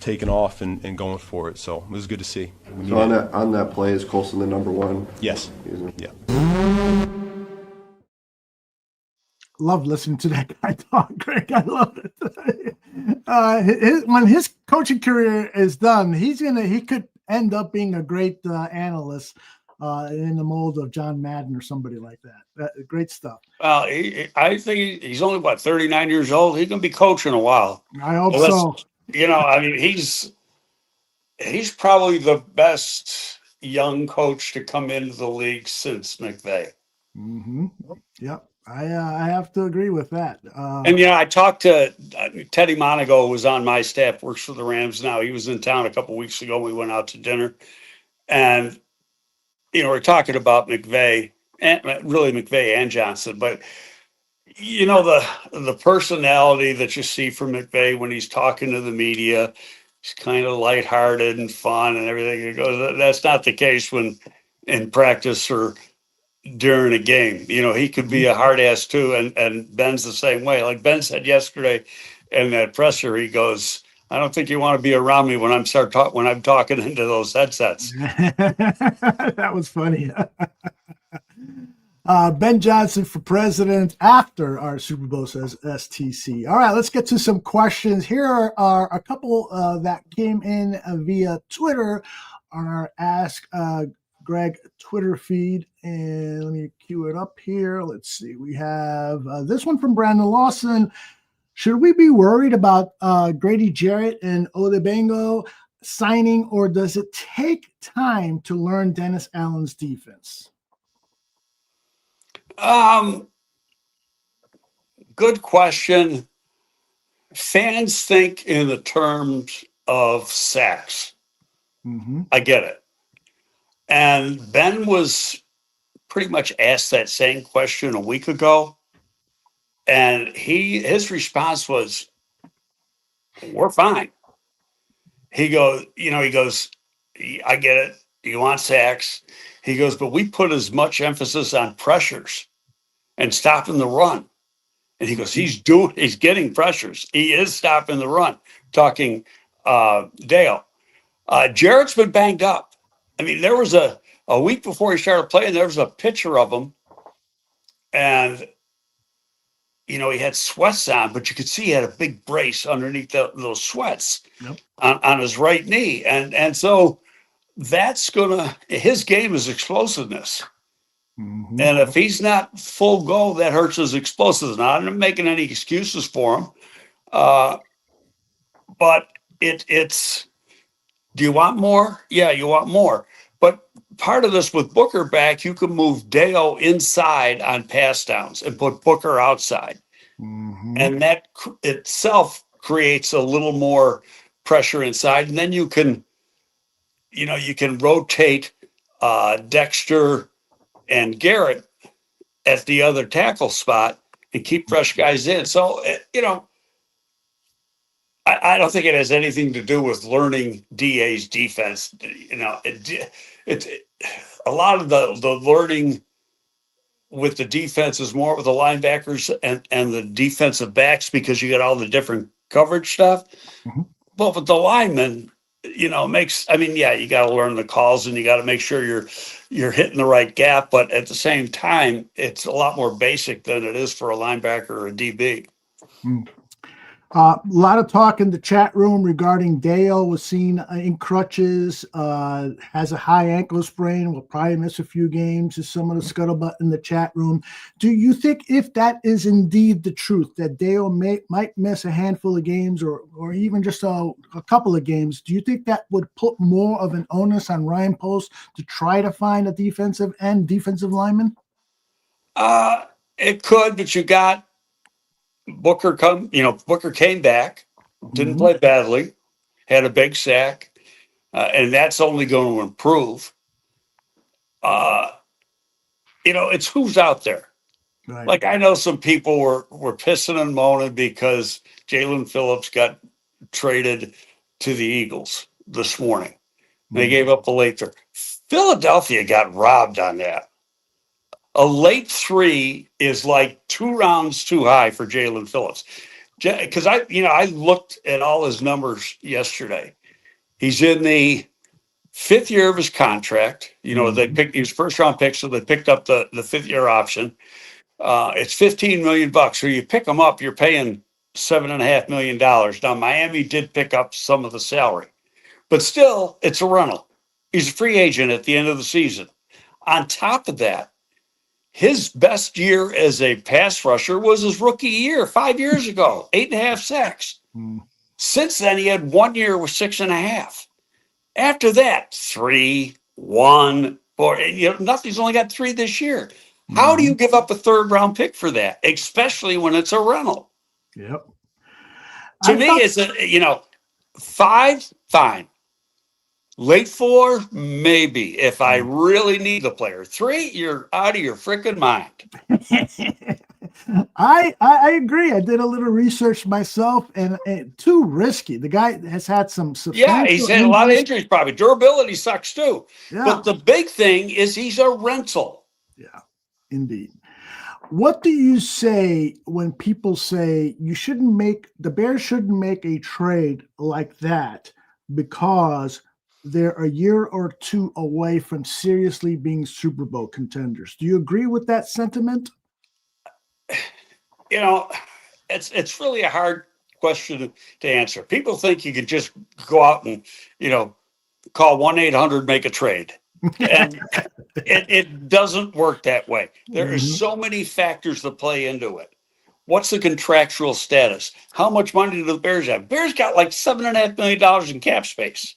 taking off and going for it. So it was good to see. So on that play, is Colston the number one? Yes. Yeah. Love listening to that guy talk, Greg. I love it. When his coaching career is done, he could end up being a great analyst in the mold of John Madden or somebody like that. Great stuff. Well, I think he's only 39 years old. He's going to be coaching a while. I hope so. You know, I mean, he's probably the best young coach to come into the league since McVay. Mm-hmm. Yep. I have to agree with that. And, you know, I talked to Teddy Monago, was on my staff, works for the Rams now. He was in town a couple weeks ago. We went out to dinner. And, you know, we're talking about McVay, and really McVay and Johnson. But, you know, the personality that you see from McVay when he's talking to the media, he's kind of lighthearted and fun and everything. He goes, that's not the case when in practice or during a game. You know, he could be a hard ass too, and Ben's the same way. Like Ben said yesterday in that presser, he goes, I don't think you want to be around me when I'm talking into those headsets. That was funny. Ben Johnson for president after our Super Bowl, says STC. All right, let's get to some questions. Here are a couple that came in via Twitter on our Ask Greg Twitter feed, and let me cue it up here. Let's see. We have this one from Brandon Lawson. Should we be worried about Grady Jarrett and Odebengo signing, or does it take time to learn Dennis Allen's defense? Good question. Fans think in the terms of sacks. Mm-hmm. I get it. And Ben was pretty much asked that same question a week ago. And his response was, we're fine. He goes, I get it. You want sacks. He goes, but we put as much emphasis on pressures and stopping the run. And he goes, he's getting pressures. He is stopping the run. Talking Dale. Jarrett's been banged up. I mean, there was a week before he started playing, there was a picture of him. And, you know, he had sweats on, but you could see he had a big brace underneath those sweats. Yep. on his right knee. And so that's his game is explosiveness. Mm-hmm. And if he's not full go, that hurts his explosiveness. Now, I'm not making any excuses for him. But it's, do you want more? Yeah, you want more. But part of this with Booker back, you can move Deo inside on pass downs and put Booker outside. Mm-hmm. And that itself creates a little more pressure inside. And then you can rotate Dexter and Garrett at the other tackle spot and keep fresh guys in. So, I don't think it has anything to do with learning DA's defense. You know, it's a lot of the learning with the defense is more with the linebackers and the defensive backs, because you got all the different coverage stuff. Mm-hmm. But with the linemen, makes, I mean, yeah, you got to learn the calls and you got to make sure you're hitting the right gap. But at the same time, it's a lot more basic than it is for a linebacker or a DB. A lot of talk in the chat room regarding Dale was seen in crutches, has a high ankle sprain, will probably miss a few games, is some of the scuttlebutt in the chat room. Do you think if that is indeed the truth, that Dale might miss a handful of games or even just a couple of games, do you think that would put more of an onus on Ryan Post to try to find a defensive lineman? It could, but you got Booker came back, didn't play badly, had a big sack, and that's only going to improve. It's who's out there. Right. Like I know some people were pissing and moaning because Jalen Phillips got traded to the Eagles this morning. They gave up a late third. Philadelphia got robbed on that. A late 3 is like 2 rounds too high for Jalen Phillips. Because I looked at all his numbers yesterday. He's in the 5th year of his contract. They picked his first round pick, so they picked up the 5th year option. It's $15 million. So you pick him up, you're paying $7.5 million. Now Miami did pick up some of the salary, but still, it's a rental. He's a free agent at the end of the season. On top of that, his best year as a pass rusher was his rookie year 5 years ago, 8.5 sacks. Since then, he had 1 year with 6.5. After that, 3, 1, 4. Nothing's only got 3 this year. How do you give up a 3rd round pick for that, especially when it's a rental? Yep. To me, it's 5, fine. Late 4, maybe, if I really need the player. 3, you're out of your freaking mind. I agree. I did a little research myself, and too risky. The guy has had some substantial he's had a lot of injuries probably. Durability sucks too. Yeah. But the big thing is he's a rental. Yeah, indeed. What do you say when people say the Bears shouldn't make a trade like that because they're a year or 2 away from seriously being Super Bowl contenders? Do you agree with that sentiment? It's really a hard question to answer. People think you can just go out and, call 1-800, make a trade. And it doesn't work that way. There are so many factors that play into it. What's the contractual status? How much money do the Bears have? Bears got like $7.5 million in cap space.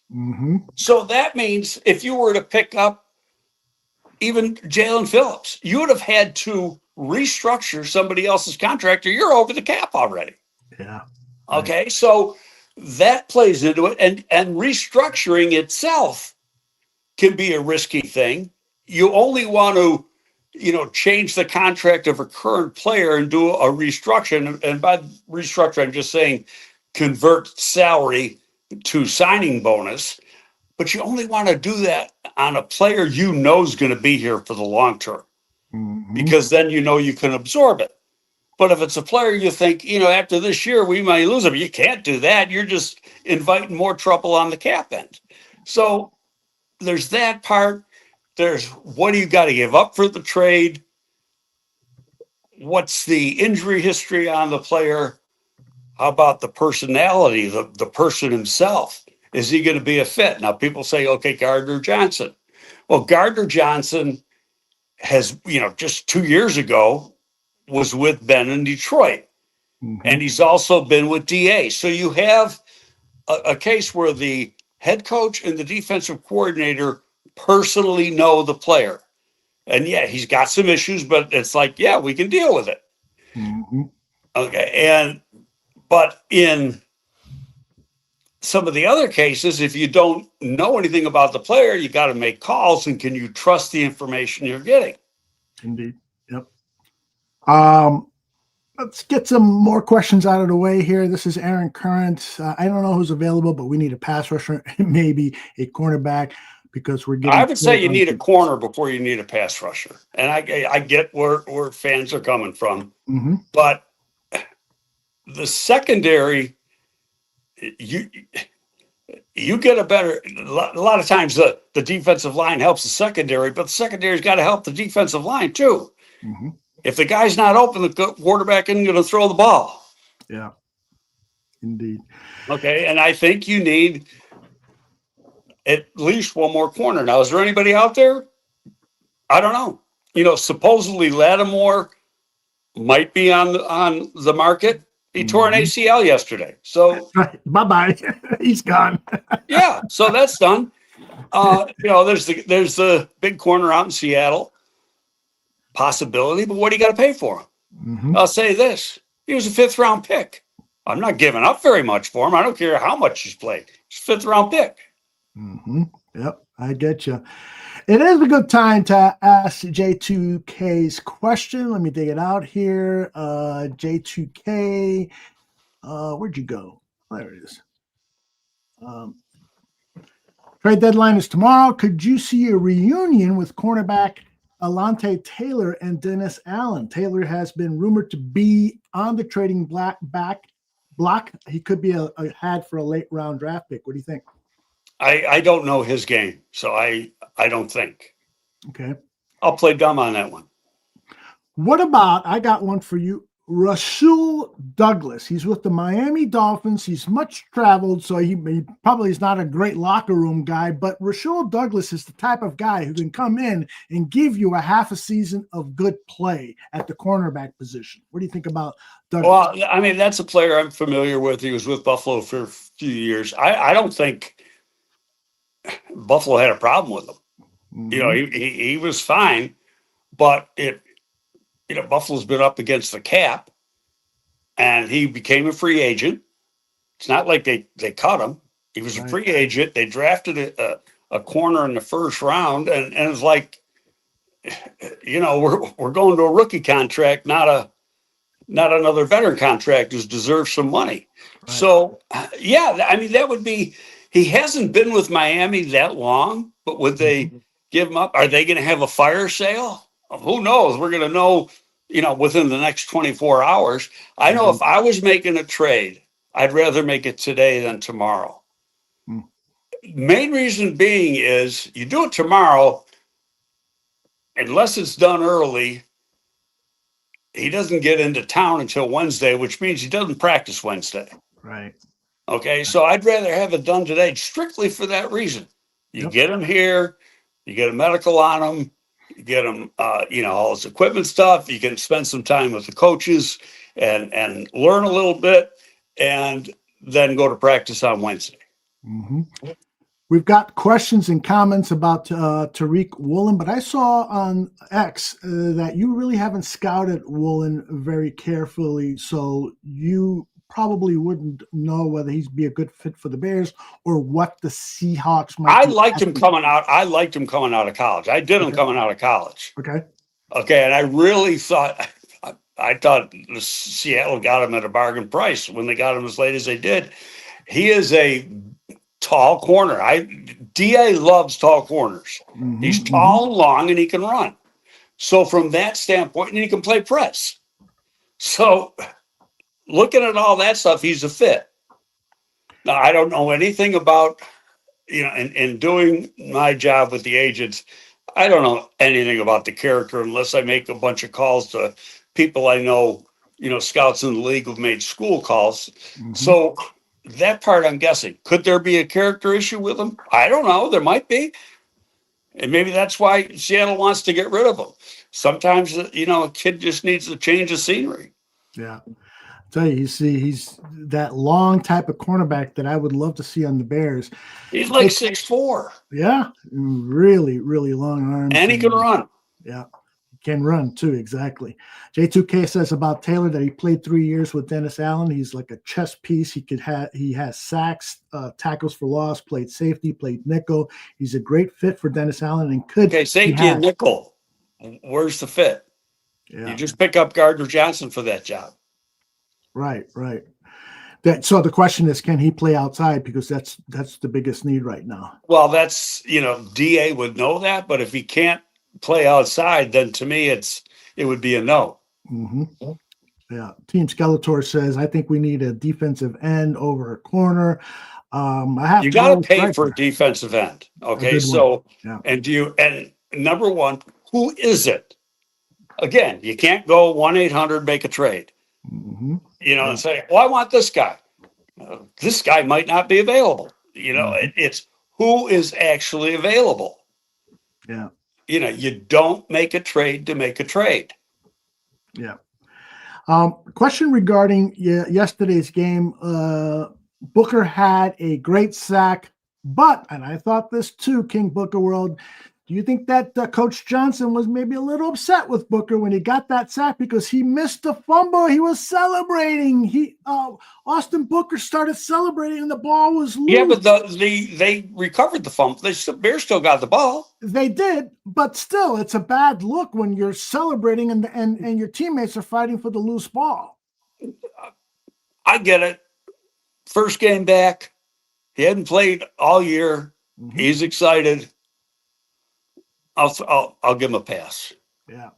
So that means if you were to pick up even Jalen Phillips, you would have had to restructure somebody else's contract or you're over the cap already. Yeah. Okay. So that plays into it. And restructuring itself can be a risky thing. You only want to, change the contract of a current player and do a restructure. And by restructure, I'm just saying convert salary to signing bonus. But you only want to do that on a player is going to be here for the long term. Because then you can absorb it. But if it's a player you think, after this year we might lose him, you can't do that. You're just inviting more trouble on the cap end. So there's that part. There's what do you got to give up for the trade? What's the injury history on the player? How about the personality, the person himself? Is he going to be a fit? Now people say, okay, Gardner Johnson. Well, Gardner Johnson has, just 2 years ago was with Ben in Detroit. And he's also been with DA. So you have a case where the head coach and the defensive coordinator personally know the player. And he's got some issues, but it's like, we can deal with it. Okay. But in some of the other cases, if you don't know anything about the player, you got to make calls. And can you trust the information you're getting? Indeed. Yep. Let's get some more questions out of the way here. This is Aaron Current. I don't know who's available, but we need a pass rusher, maybe a cornerback, because we're getting. I would say you need a corner before you need a pass rusher, and I get where fans are coming from, but the secondary, you get a lot of times the defensive line helps the secondary, but the secondary's got to help the defensive line too. Mm-hmm. If the guy's not open, the quarterback isn't going to throw the ball. Yeah, indeed. Okay, and I think you need at least one more corner. Now, is there anybody out there? I don't know. Supposedly Lattimore might be on the market. He tore an ACL yesterday. So bye-bye. He's gone. yeah, so that's done. There's the big corner out in Seattle. Possibility, but what do you got to pay for him? Mm-hmm. I'll say this. He was a 5th round pick. I'm not giving up very much for him. I don't care how much he's played. He's a 5th round pick. Mm-hmm. Yep, I get you. It is a good time to ask J2K's question. Let me dig it out here. J2K, where'd you go? There it is. Trade deadline is tomorrow. Could you see a reunion with cornerback Alante Taylor and Dennis Allen? Taylor has been rumored to be on the trading block. He could be a had for a late round draft pick. What do you think? I don't know his game, so I don't think. Okay. I'll play dumb on that one. What about, I got one for you, Rasul Douglas. He's with the Miami Dolphins. He's much traveled, so he probably is not a great locker room guy, but Rasul Douglas is the type of guy who can come in and give you a half a season of good play at the cornerback position. What do you think about Douglas? Well, I mean, that's a player I'm familiar with. He was with Buffalo for a few years. I don't think Buffalo had a problem with him. Mm-hmm. He was fine, but Buffalo's been up against the cap, and he became a free agent. It's not like they cut him. He was a free agent. They drafted a corner in the 1st round, and it's like, we're going to a rookie contract, not another veteran contract who deserves some money. Right. So, I mean, that would be. He hasn't been with Miami that long, but would they give him up? Are they going to have a fire sale? Who knows? We're going to know, within the next 24 hours. I know if I was making a trade, I'd rather make it today than tomorrow. Main reason being is you do it tomorrow, unless it's done early, he doesn't get into town until Wednesday, which means he doesn't practice Wednesday. Right. Okay, so I'd rather have it done today strictly for that reason. You get him here, you get a medical on him, you get him, all his equipment stuff. You can spend some time with the coaches and learn a little bit, and then go to practice on Wednesday. Mm-hmm. We've got questions and comments about Tariq Woolen, but I saw on X that you really haven't scouted Woolen very carefully, so you probably wouldn't know whether he'd be a good fit for the Bears or what the Seahawks might. I liked him coming out. I liked him coming out of college. I did him coming out of college. Okay, and I really thought the Seattle got him at a bargain price when they got him as late as they did. He is a tall corner. DA loves tall corners. Mm-hmm, he's tall and long, and he can run. So from that standpoint, and he can play press. So looking at all that stuff, he's a fit. Now, I don't know anything about, in doing my job with the agents, I don't know anything about the character unless I make a bunch of calls to people I know, scouts in the league who've made school calls. Mm-hmm. So that part I'm guessing. Could there be a character issue with him? I don't know. There might be. And maybe that's why Seattle wants to get rid of him. Sometimes, a kid just needs a change of scenery. Yeah. Tell you, he's that long type of cornerback that I would love to see on the Bears. He's like 6'4". Yeah, really, really long arms. And he can run. Yeah, he can run too, exactly. J2K says about Taylor that he played 3 years with Dennis Allen. He's like a chess piece. He has sacks, tackles for loss, played safety, played nickel. He's a great fit for Dennis Allen and could. Okay, safety and nickel. Where's the fit? Yeah. You just pick up Gardner Johnson for that job. Right. So the question is, can he play outside? Because that's the biggest need right now. Well, that's, DA would know that, but if he can't play outside, then to me, it would be a no. Mm-hmm. Yeah. Team Skeletor says, I think we need a defensive end over a corner. I have You got to Tyler pay for Striper. a defensive end. Okay. good one. So, Yeah. and number one, who is it? Again, you can't go 1-800 make a trade, Mhm. and say, well, I want this guy. This guy might not be available. It's who is actually available. Yeah. You don't make a trade to make a trade. Yeah. Question regarding yesterday's game. Booker had a great sack, but, and I thought this too, King Booker World, do you think that Coach Johnson was maybe a little upset with Booker when he got that sack because he missed the fumble? He was celebrating. Austin Booker started celebrating and the ball was loose. Yeah, but they recovered the fumble. Bears still got the ball. They did, but still, it's a bad look when you're celebrating and your teammates are fighting for the loose ball. I get it. First game back. He hadn't played all year. Mm-hmm. He's excited. I'll give him a pass. Yeah.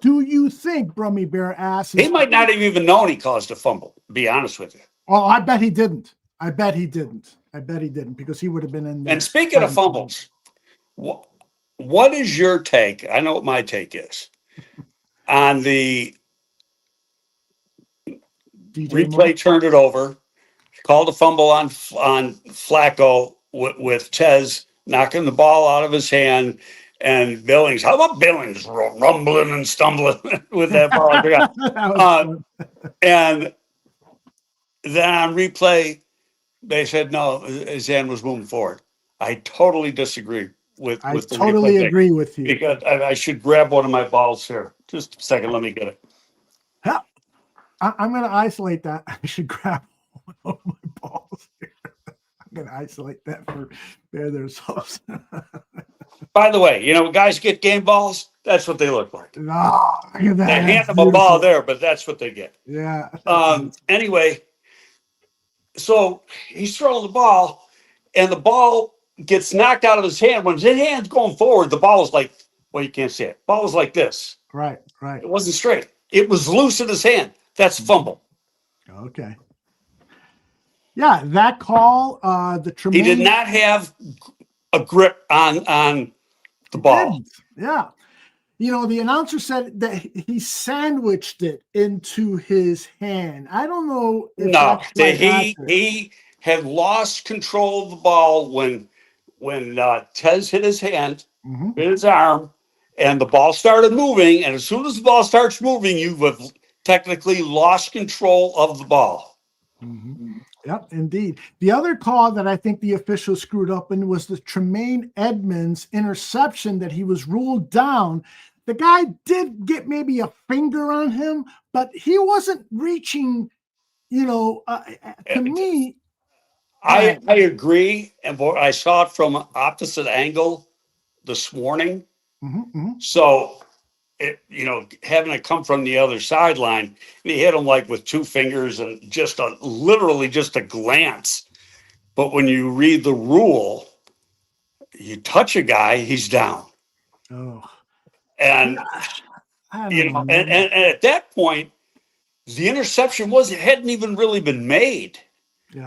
Do you think, Brummy Bear asks? He might not have even known he caused a fumble, to be honest with you. Oh, I bet he didn't. Because he would have been in there. And speaking of fumbles, what is your take? I know what my take is on the DJ replay. Moore? Turned it over, called a fumble on Flacco with Tez knocking the ball out of his hand, and Billings. How about Billings rumbling and stumbling with that ball? And then on replay, they said no, his hand was moving forward. I totally disagree with I the totally replay agree with you. because I should grab one of my balls here. Just a second, let me get it. Hell, I'm going to isolate that. I should grab one of my balls here. I'm going to isolate that for there's hopes. By the way, guys get game balls. That's what they look like. No, look at that. They hand That's them a beautiful. ball there, but that's what they get. Yeah. Anyway, so he's throwing the ball, and the ball gets knocked out of his hand. When his hand's going forward, the ball is like, well, you can't see it. Ball was like this. Right. It wasn't straight. It was loose in his hand. That's fumble. Okay. Yeah, that call, the Tremaine. He did not have a grip on the ball. Yeah. The announcer said that he sandwiched it into his hand. I don't know if No, that's he had lost control of the ball when Tez hit his hand, hit his arm, and the ball started moving. And as soon as the ball starts moving, you have technically lost control of the ball. Mm-hmm. Yep, indeed. The other call that I think the official screwed up in was the Tremaine Edmonds interception that he was ruled down. The guy did get maybe a finger on him, but he wasn't reaching, to me. I agree. And I saw it from an opposite angle this morning. Mm-hmm. So, having it come from the other sideline, and he hit him like with two fingers and literally just a glance. But when you read the rule, you touch a guy, he's down. Oh. And and at that point, the interception hadn't even really been made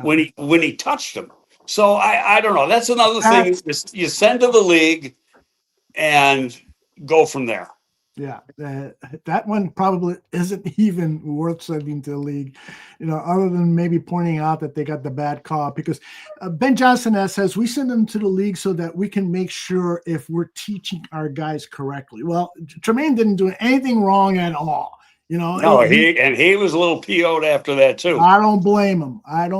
when he touched him. So I don't know. That's another thing you send to the league and go from there. Yeah, that one probably isn't even worth sending to the league, other than maybe pointing out that they got the bad call. Because Ben Johnson says we send them to the league so that we can make sure if we're teaching our guys correctly. Well, Tremaine didn't do anything wrong at all. No, he was a little PO'd after that too. I don't blame him. At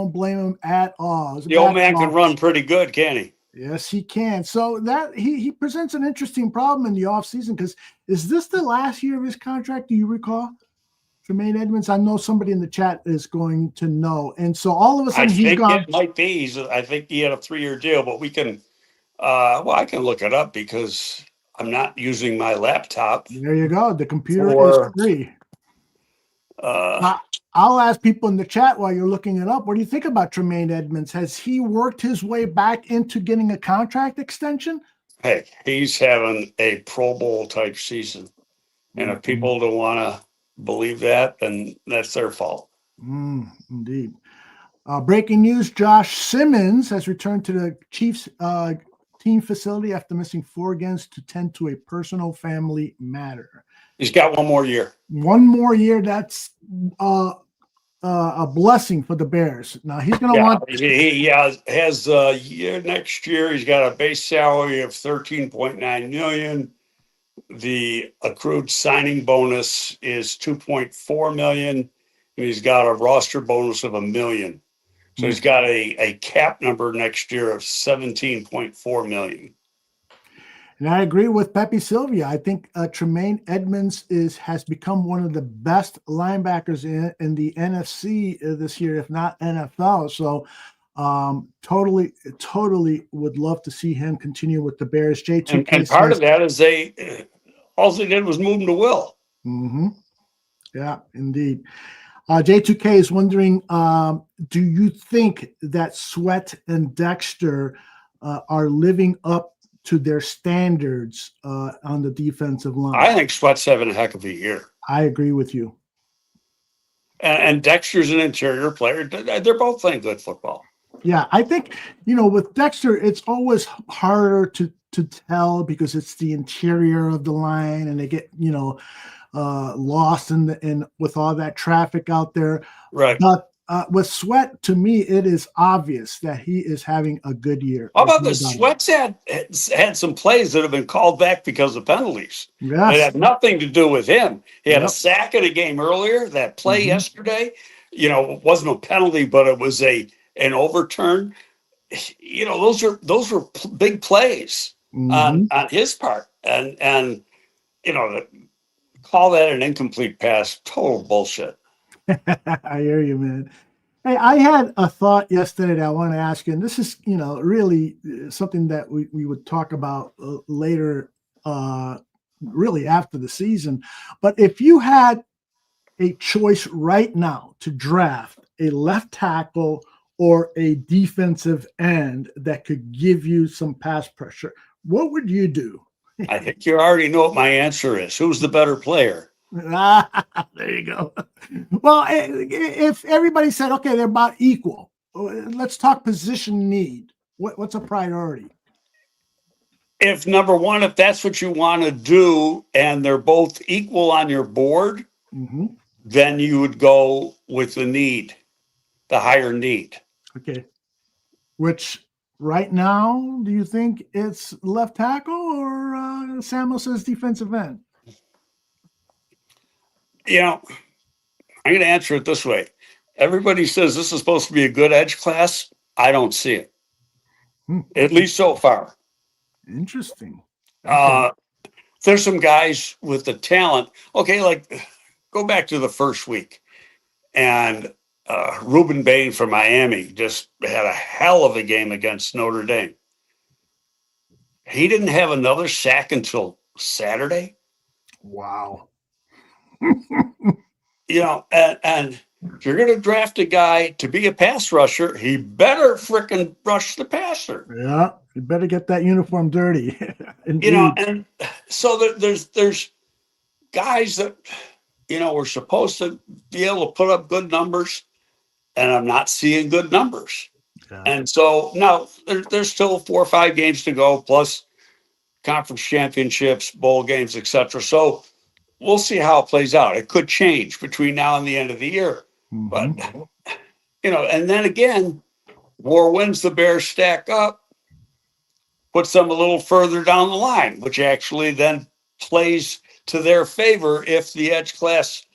all. The old man can run pretty good, can he? Yes, he can. So that he presents an interesting problem in the offseason because is this the last year of his contract? Do you recall? Tremaine Edmonds? I know somebody in the chat is going to know. And so all of a sudden he's gone. It might be. I think he had a 3-year deal, but we can I can look it up because I'm not using my laptop. There you go. The computer is free. I'll ask people in the chat while you're looking it up. What do you think about Tremaine Edmonds? Has he worked his way back into getting a contract extension? Hey, he's having a Pro Bowl type season. And if people don't want to believe that, then that's their fault. Indeed. Breaking news, Josh Simmons has returned to the Chiefs team facility after missing 4 games to tend to a personal family matter. He's got 1 more year. 1 more year. That's a blessing for the Bears. Now he's going to want. He has a year next year. He's got a base salary of $13.9 million. The accrued signing bonus is $2.4 million, and he's got a roster bonus of $1 million. So he's got a cap number next year of $17.4 million. And I agree with Pepe Sylvia. I think Tremaine Edmonds has become one of the best linebackers in the NFC this year, if not NFL. So totally would love to see him continue with the Bears. J2K and part of that is all they did was move him to Will. Mm-hmm. Yeah, indeed. J2K is wondering, do you think that Sweat and Dexter are living up to their standards on the defensive line? I think Sweat's having a heck of a year. I agree with you. And Dexter's an interior player. They're both playing good football. Yeah, I think, with Dexter, it's always harder to tell because it's the interior of the line and they get, lost in with all that traffic out there. Right. But with Sweat, to me, it is obvious that he is having a good year. How about this? Sweat's had some plays that have been called back because of penalties. Yes. It had nothing to do with him. He had a sack in a game earlier. That play yesterday, it wasn't a penalty, but it was an overturn. Those were big plays on his part, and call that an incomplete pass. Total bullshit. I hear you, man. Hey, I had a thought yesterday that I want to ask you, and this is, really something that we would talk about later, really after the season. But if you had a choice right now to draft a left tackle or a defensive end that could give you some pass pressure, what would you do? I think you already know what my answer is. Who's the better player? There you go. Well, if everybody said, okay, they're about equal, let's talk position need. What's a priority? If number one, if that's what you want to do and they're both equal on your board, then you would go with the higher need. Okay. Which right now, do you think it's left tackle or Samuel says defensive end? I'm going to answer it this way. Everybody says this is supposed to be a good edge class. I don't see it, at least so far. Interesting. Okay. There's some guys with the talent. Okay, like go back to the first week. And Reuben Bain from Miami just had a hell of a game against Notre Dame. He didn't have another sack until Saturday. Wow. And if you're going to draft a guy to be a pass rusher, he better frickin' rush the passer. Yeah, you better get that uniform dirty. And so there's guys that, we're supposed to be able to put up good numbers, and I'm not seeing good numbers. Yeah. And so now there's still 4 or 5 games to go, plus conference championships, bowl games, etc. So we'll see how it plays out. It could change between now and the end of the year. But, and then again, more wins the Bears stack up, puts them a little further down the line, which actually then plays to their favor if the edge class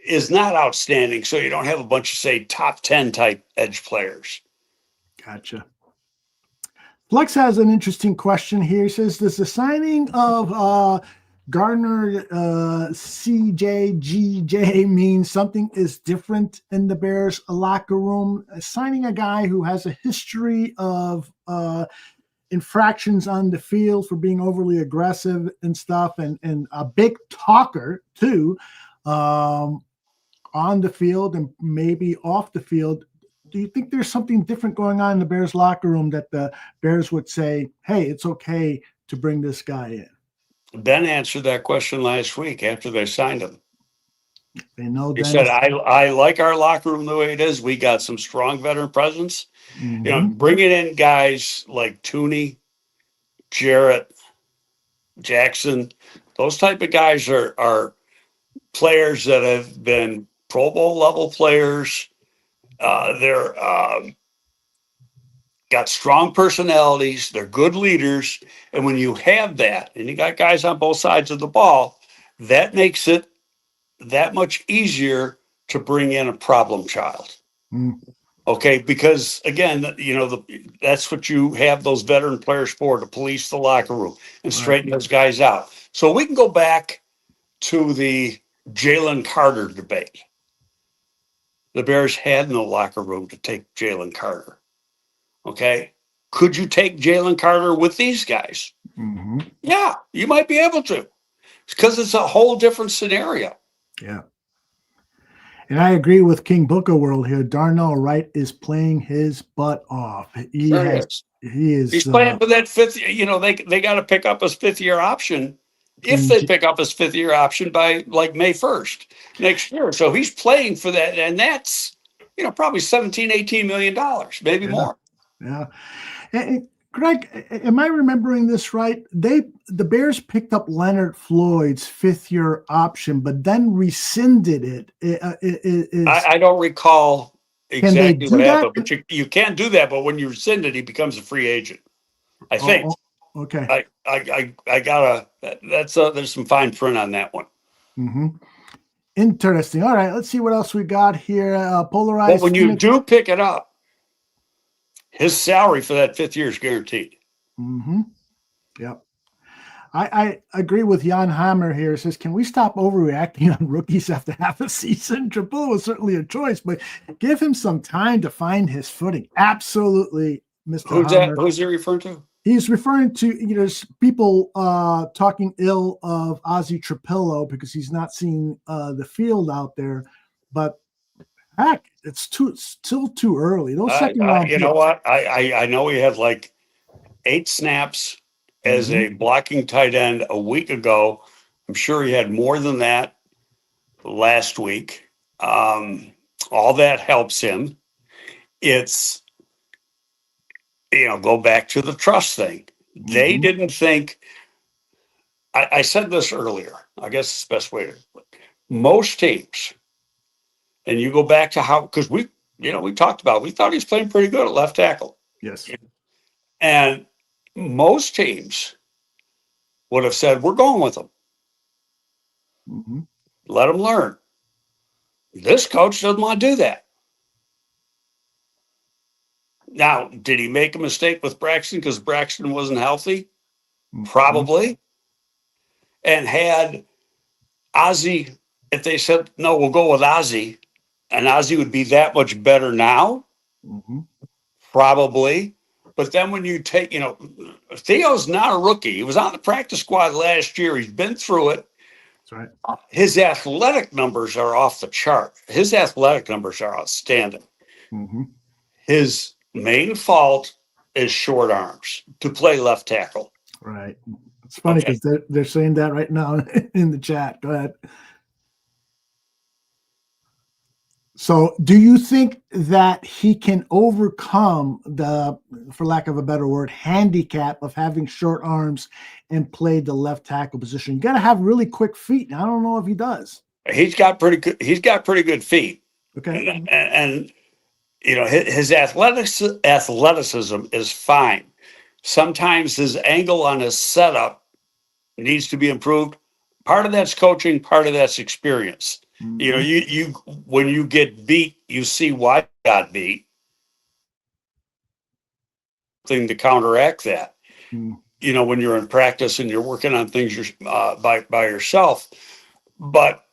is not outstanding. So you don't have a bunch of, say, top 10 type edge players. Gotcha. Flex has an interesting question here. He says, does the signing of Gardner CJGJ mean something is different in the Bears locker room? Signing a guy who has a history of infractions on the field for being overly aggressive and stuff, and a big talker too, on the field and maybe off the field. Do you think there's something different going on in the Bears locker room that the Bears would say, hey, it's okay to bring this guy in? Ben answered that question last week after they signed him. They know He Dennis. said, I like our locker room the way it is. We got some strong veteran presence. Mhm. You know, bringing in guys like Tooney, Jarrett, Jackson, those type of guys are players that have been Pro Bowl level players. They're got strong personalities. They're good leaders. And when you have that, and you got guys on both sides of the ball, that makes it that much easier to bring in a problem child. Mm. Okay, because again, you know, that's what you have those veteran players for, to police the locker room and straighten those guys out. So we can go back to the Jalen Carter debate. The Bears had no locker room to take Jalen Carter. Okay, could you take Jalen Carter with these guys? Mm-hmm. Yeah, you might be able to, because it's a whole different scenario. Yeah. And I agree with King Booker World here. Darnell Wright is playing his butt off. He is. He's playing for that fifth. You know, they got to pick up his fifth-year option. If they pick up his fifth-year option by like May 1st next year. So he's playing for that. And that's, you know, probably $17-18 million, maybe more. Yeah. And Greg, am I remembering this right? The Bears picked up Leonard Floyd's fifth-year option, but then rescinded it. I don't recall exactly what happened, that? but you can't do that. But when you rescind it, he becomes a free agent, I think. Okay. I gotta. There's some fine print on that one. Mm-hmm. Interesting. All right, let's see what else we got here. Polarized. But when you do pick it up, his salary for that fifth year is guaranteed. Mm-hmm. Yep. I agree with Jan Hammer here. It says, can we stop overreacting on rookies after half a season? Triple was certainly a choice, but give him some time to find his footing. Absolutely, Mr. Who's Hammer. that? Who's he referring to? He's referring to, you know, people talking ill of Ozzie Trapillo because he's not seeing the field out there. But heck, it's still too early. Those second round. You know what? I know he had like 8 snaps as a blocking tight end a week ago. I'm sure he had more than that last week. All that helps him. It's, you know, go back to the trust thing. They didn't think, I said this earlier, I guess it's the best way to put it. Most teams, and you go back to how, because we talked about, we thought he was playing pretty good at left tackle. Yes. And most teams would have said, we're going with him. Mm-hmm. Let him learn. This coach doesn't want to do that. Now, did he make a mistake with Braxton because Braxton wasn't healthy? Probably. And had Ozzie, if they said, no, we'll go with Ozzie, and Ozzie would be that much better now? Probably. But then when you take, you know, Theo's not a rookie. He was on the practice squad last year. He's been through it. That's right. His athletic numbers are off the chart. His athletic numbers are outstanding. His main fault is short arms to play left tackle. Right. It's funny because they're saying that right now in the chat. Go ahead. So do you think that he can overcome the, for lack of a better word, handicap of having short arms and play the left tackle position? You got to have really quick feet. I don't know if he does. He's got pretty good feet. Okay. And you know, his athleticism is fine. Sometimes his angle on his setup needs to be improved. Part of that's coaching, part of that's experience. You know, you when you get beat, you see why you got beat. Thing to counteract that. You know, when you're in practice and you're working on things by yourself. But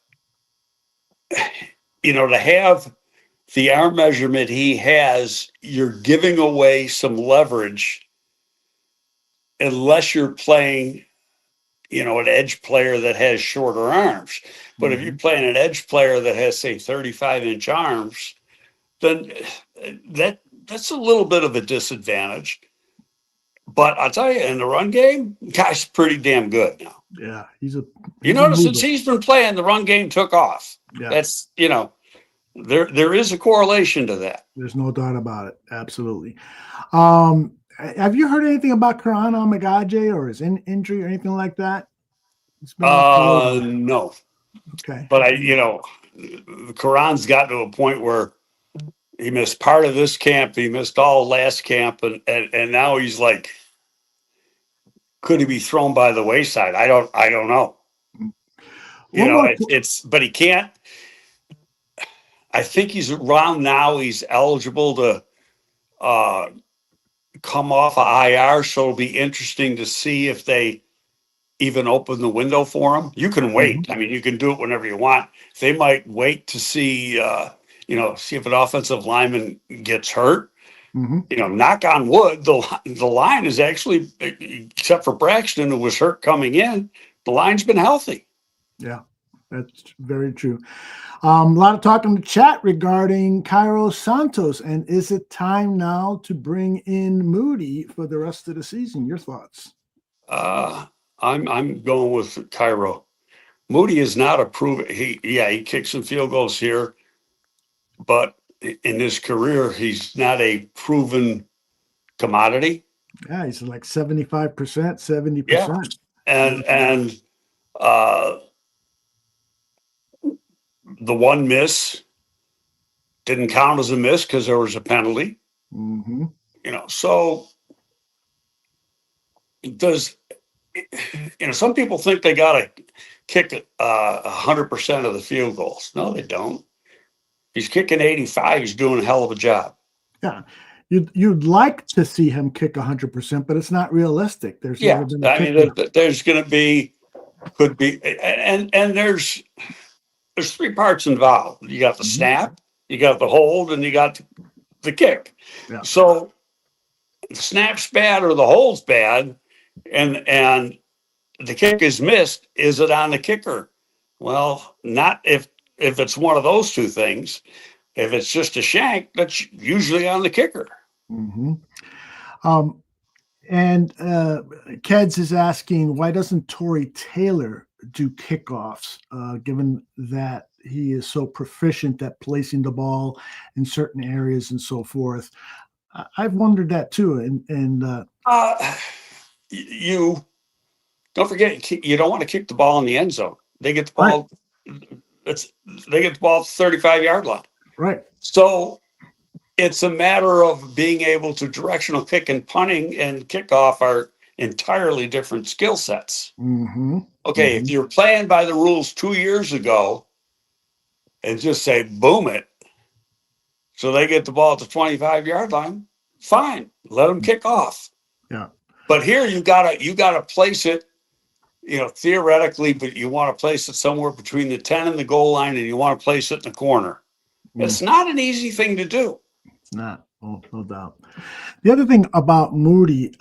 you know, to have the arm measurement he has, you're giving away some leverage unless you're playing, you know, an edge player that has shorter arms. But if you're playing an edge player that has, say, 35-inch arms, then that's a little bit of a disadvantage. But I'll tell you, in the run game, guy's pretty damn good now. Yeah, he's a. You notice since he's been playing, the run game took off. Yeah. That's, there is a correlation to that. There's no doubt about it. Absolutely. Have you heard anything about Karan Amagaje or his injury or anything like that? No. Okay. But Karan's got to a point where he missed part of this camp. He missed all last camp. And now he's like, could he be thrown by the wayside? I don't know. But he can't. I think he's around now. He's eligible to come off of IR. So it'll be interesting to see if they even open the window for him. You can wait. Mm-hmm. I mean, you can do it whenever you want. They might wait to see, see if an offensive lineman gets hurt. Mm-hmm. Knock on wood, the line is actually, except for Braxton, who was hurt coming in, the line's been healthy. Yeah, that's very true. A lot of talk in the chat regarding Cairo Santos, and is it time now to bring in Moody for the rest of the season? Your thoughts? I'm going with Cairo. Moody is not a proven. He kicks some field goals here, but in his career, he's not a proven commodity. Yeah, he's like 75%, 70%. Yeah. And the one miss didn't count as a miss because there was a penalty. Mm-hmm. So does some people think they got to kick 100% of the field goals. No, they don't. He's kicking 85. He's doing a hell of a job. Yeah. You'd like to see him kick 100%, but it's not realistic. There's never been there's going to be, could be, and there's three parts involved. You got the snap, you got the hold, and you got the kick. Yeah. So the snap's bad or the hold's bad, and the kick is missed. Is it on the kicker? Well, not if it's one of those two things. If it's just a shank, that's usually on the kicker. Mm-hmm. And Keds is asking, why doesn't Torrey Taylor do kickoffs, given that he is so proficient at placing the ball in certain areas and so forth? I've wondered that too. And you don't forget, you don't want to kick the ball in the end zone. They get the ball. Right. They get the ball 35-yard line. Right. So it's a matter of being able to directional kick, and punting and kickoff are entirely different skill sets. Mm-hmm. Okay, if you're playing by the rules 2 years ago and just say boom it, so they get the ball at the 25-yard line, fine, let them kick off. Yeah. But here you gotta place it, theoretically, but you want to place it somewhere between the 10 and the goal line, and you want to place it in the corner. It's not an easy thing to do. It's not. Oh, no doubt. The other thing about Moody,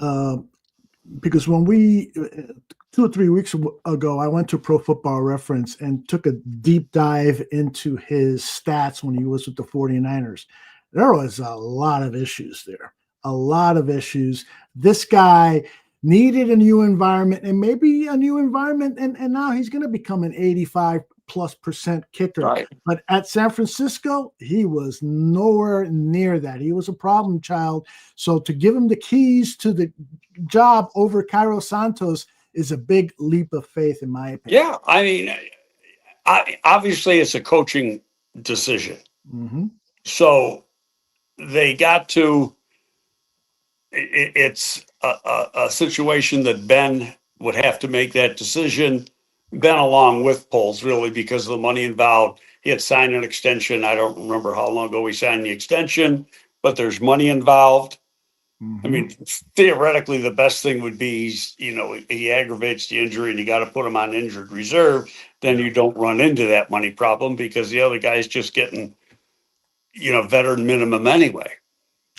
because when 2 or 3 weeks ago, I went to Pro Football Reference and took a deep dive into his stats when he was with the 49ers. There was a lot of issues there. A lot of issues. This guy needed a new environment, and maybe a new environment, and now he's going to become an 85+% kicker. Right. But at San Francisco, he was nowhere near that. He was a problem child. So to give him the keys to the job over Cairo Santos is a big leap of faith, in my opinion. Yeah, I mean, obviously it's a coaching decision. Mm-hmm. So they got to. It's a situation that Ben would have to make that decision. Ben, along with Poles, really, because of the money involved. He had signed an extension. I don't remember how long ago he signed the extension, but there's money involved. Mm-hmm. I mean, theoretically, the best thing would be, he aggravates the injury and you got to put him on injured reserve. Then you don't run into that money problem because the other guy's just getting, veteran minimum anyway.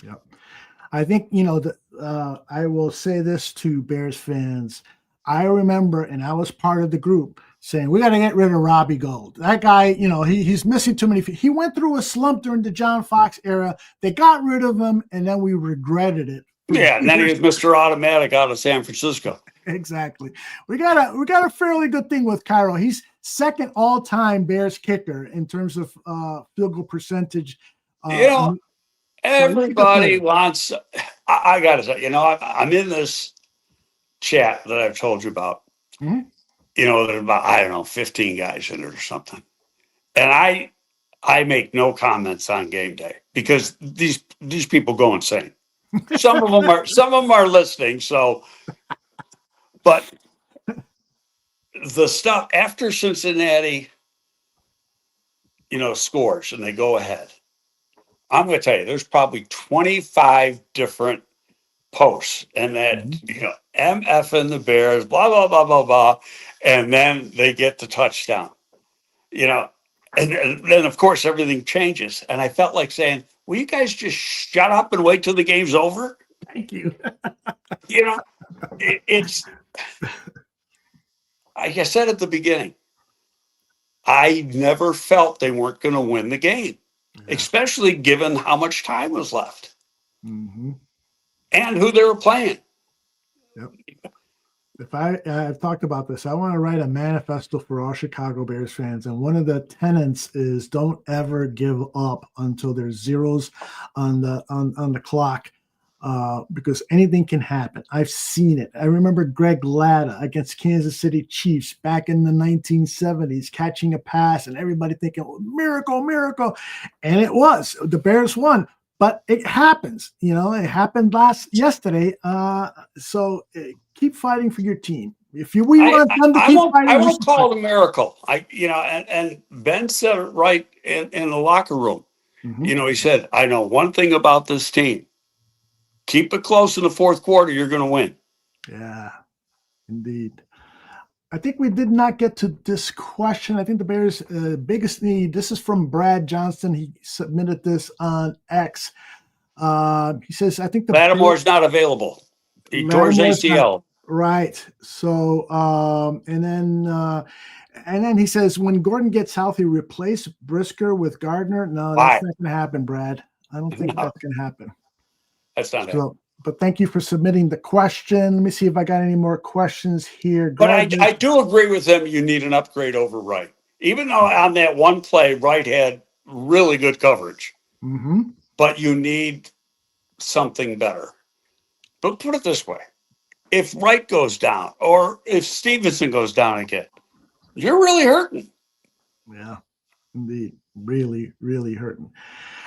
Yep. I think, I will say this to Bears fans. I remember, and I was part of the group, saying, we got to get rid of Robbie Gould. That guy, he's missing too many feet. He went through a slump during the John Fox era. They got rid of him, and then we regretted it Yeah, and then he was Mr. Automatic out of San Francisco. Exactly. We got a fairly good thing with Cairo. He's second all-time Bears kicker in terms of field goal percentage. Everybody wants. I got to say, I'm in this chat that I've told you about. Mhm. There's about, I don't know, 15 guys in it or something, and I make no comments on game day because these people go insane. Some of them are listening. So, but the stuff after Cincinnati, scores and they go ahead. I'm going to tell you, there's probably 25 different posts, and that MF and the Bears, blah blah blah blah blah, and then they get the touchdown. And then of course everything changes, and I felt like saying, "Will you guys just shut up and wait till the game's over?" Thank you. It's like I said at the beginning, I never felt they weren't going to win the game, especially given how much time was left and who they were playing. Yep. If I've talked about this, I want to write a manifesto for all Chicago Bears fans, and one of the tenets is don't ever give up until there's zeros on the clock. Because anything can happen. I've seen it. I remember Greg Latta against Kansas City Chiefs back in the 1970s, catching a pass and everybody thinking, oh, miracle, miracle. And it was. The Bears won. But it happens. It happened yesterday. So keep fighting for your team. We want them to keep fighting. I won't call it a miracle. And Ben said it right in the locker room. He said, I know one thing about this team. Keep it close in the fourth quarter, you're going to win. Yeah, indeed. I think we did not get to this question. I think the Bears' biggest need, this is from Brad Johnston. He submitted this on X. He says, I think Lattimore's not available. He tore his ACL. Right. So, and then he says, when Gordon gets healthy, replace Brisker with Gardner. No, that's not going to happen, Brad. I don't think that's going to happen. That's not it. But thank you for submitting the question. Let me see if I got any more questions here. But I do agree with him. You need an upgrade over Wright. Even though on that one play, Wright had really good coverage. But you need something better. But put it this way. If Wright goes down or if Stevenson goes down again, you're really hurting. Yeah, indeed. Really, really hurting.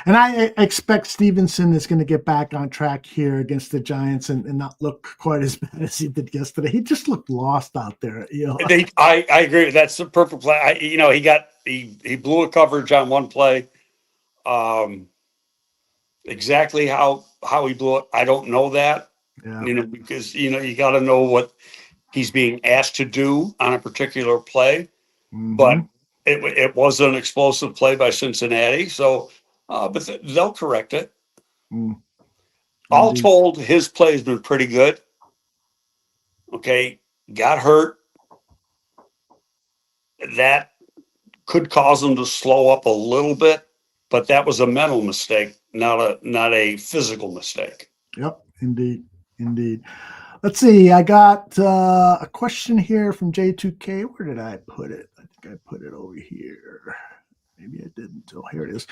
And I expect Stevenson is going to get back on track here against the Giants and not look quite as bad as he did yesterday. He just looked lost out there. I agree. That's the perfect play. He blew a coverage on one play. Exactly how he blew it, I don't know that. Yeah. Because you got to know what he's being asked to do on a particular play. But it was an explosive play by Cincinnati, so but they'll correct it. All told, his play's been pretty good. Okay, got hurt. That could cause him to slow up a little bit, but that was a mental mistake, not a physical mistake. Yep, indeed. Let's see. I got a question here from J2K. Where did I put it? I think I put it over here. Maybe I didn't. Oh, here it is.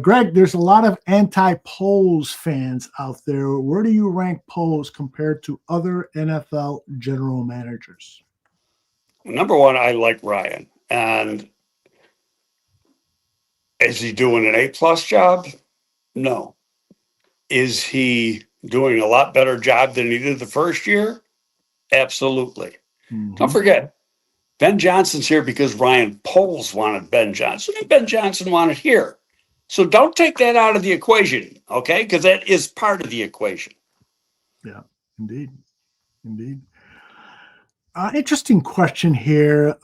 Greg, there's a lot of anti-Poles fans out there. Where do you rank Poles compared to other NFL general managers? Number one, I like Ryan. And is he doing an A+ job? No. Is he doing a lot better job than he did the first year? Absolutely. Don't forget, Ben Johnson's here because Ryan Poles wanted Ben Johnson, and Ben Johnson wanted here. So don't take that out of the equation, okay? Because that is part of the equation. Yeah, indeed. Interesting question here.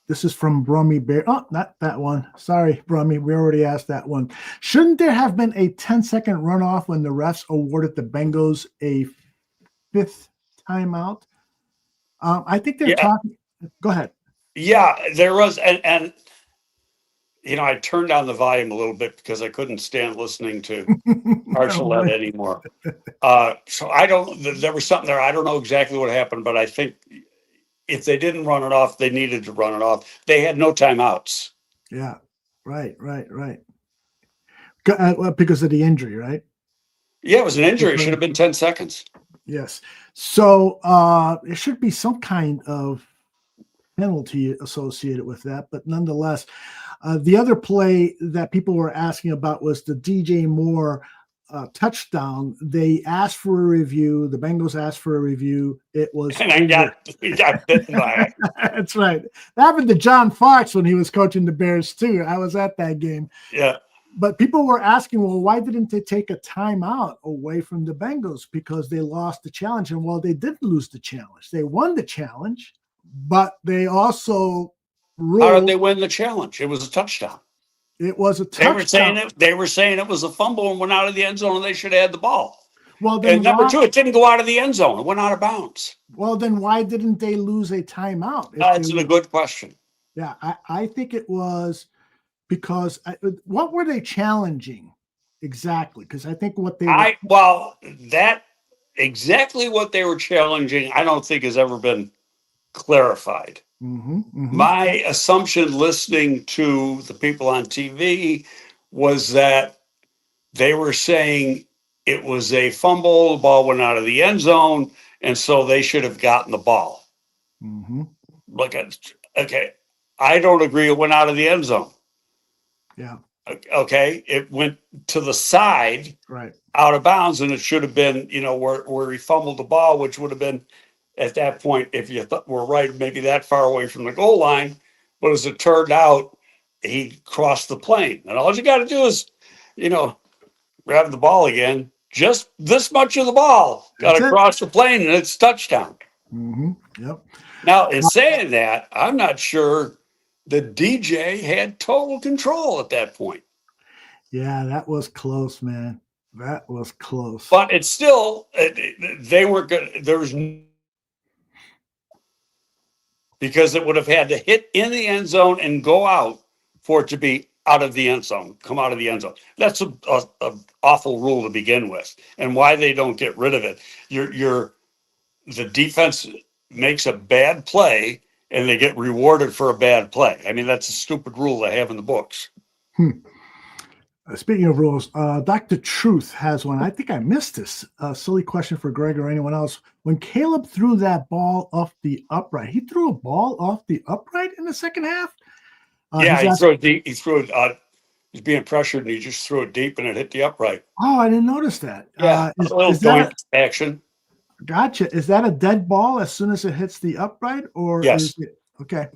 This is from Brummy Bear. Oh, not that one. Sorry, Brummy. We already asked that one. Shouldn't there have been a 10-second runoff when the refs awarded the Bengals a 5th timeout? I think they're talking. Go ahead. Yeah, there was. And I turned down the volume a little bit because I couldn't stand listening to Archuleta anymore. So there was something there. I don't know exactly what happened, but I think if they didn't run it off, they needed to run it off. They had no timeouts. Yeah, right. Because of the injury, right? Yeah, it was an injury. It should have been 10 seconds. Yes. So there should be some kind of penalty associated with that, but nonetheless, the other play that people were asking about was the DJ Moore touchdown. They asked for a review. The Bengals asked for a review. It was, and I got bitten by it. That's right. That happened to John Fox when he was coaching the Bears too. I was at that game. Yeah. But people were asking, well, why didn't they take a timeout away from the Bengals? Because they lost the challenge. And well, they didn't lose the challenge. They won the challenge, but they also ruled. How did they win the challenge? It was a touchdown. It was a touchdown. They were saying it was a fumble and went out of the end zone and they should have had the ball. Well, then and number two, it didn't go out of the end zone. It went out of bounds. Well, then why didn't they lose a timeout? That's a good question. Yeah, I think it was because what were they challenging exactly? Because I think what they exactly what they were challenging, I don't think has ever been clarified. My assumption listening to the people on TV was that they were saying it was a fumble, the ball went out of the end zone, and so they should have gotten the ball. Okay, I don't agree it went out of the end zone. Yeah. Okay, it went to the side, right, out of bounds, and it should have been, where he fumbled the ball, which would have been at that point, if you were right, maybe that far away from the goal line. But as it turned out, he crossed the plane, and all you got to do is, grab the ball again. Just this much of the ball got to cross the plane, and it's touchdown. Yep. Now, in saying that, I'm not sure the DJ had total control at that point. Yeah, that was close, man. That was close. But it's still, they were good. Because it would have had to hit in the end zone and go out for it to be out of the end zone, come out of the end zone. That's a awful rule to begin with, and why they don't get rid of it. The defense makes a bad play, and they get rewarded for a bad play. I mean, that's a stupid rule they have in the books. Speaking of rules, Dr. Truth has one. I think I missed this. Silly question for Greg or anyone else. When Caleb threw that ball off the upright, he threw a ball off the upright in the second half? He threw it deep. He threw it. He's being pressured, and he just threw it deep, and it hit the upright. Oh, I didn't notice that. Yeah, a little doink action. Gotcha. Is that a dead ball as soon as it hits the upright? Or yes. Is it, okay.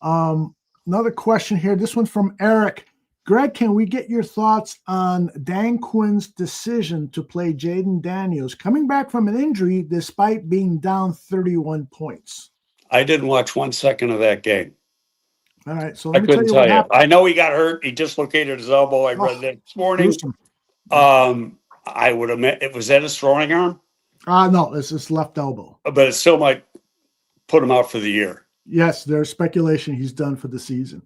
Another question here. This one from Eric. Greg, can we get your thoughts on Dan Quinn's decision to play Jaden Daniels coming back from an injury despite being down 31 points? I didn't watch 1 second of that game. All right, so I couldn't tell you. I know he got hurt. He dislocated his elbow. I read that this morning. I would have. Was that his throwing arm? No, it's his left elbow. But it still might put him out for the year. Yes, there's speculation he's done for the season.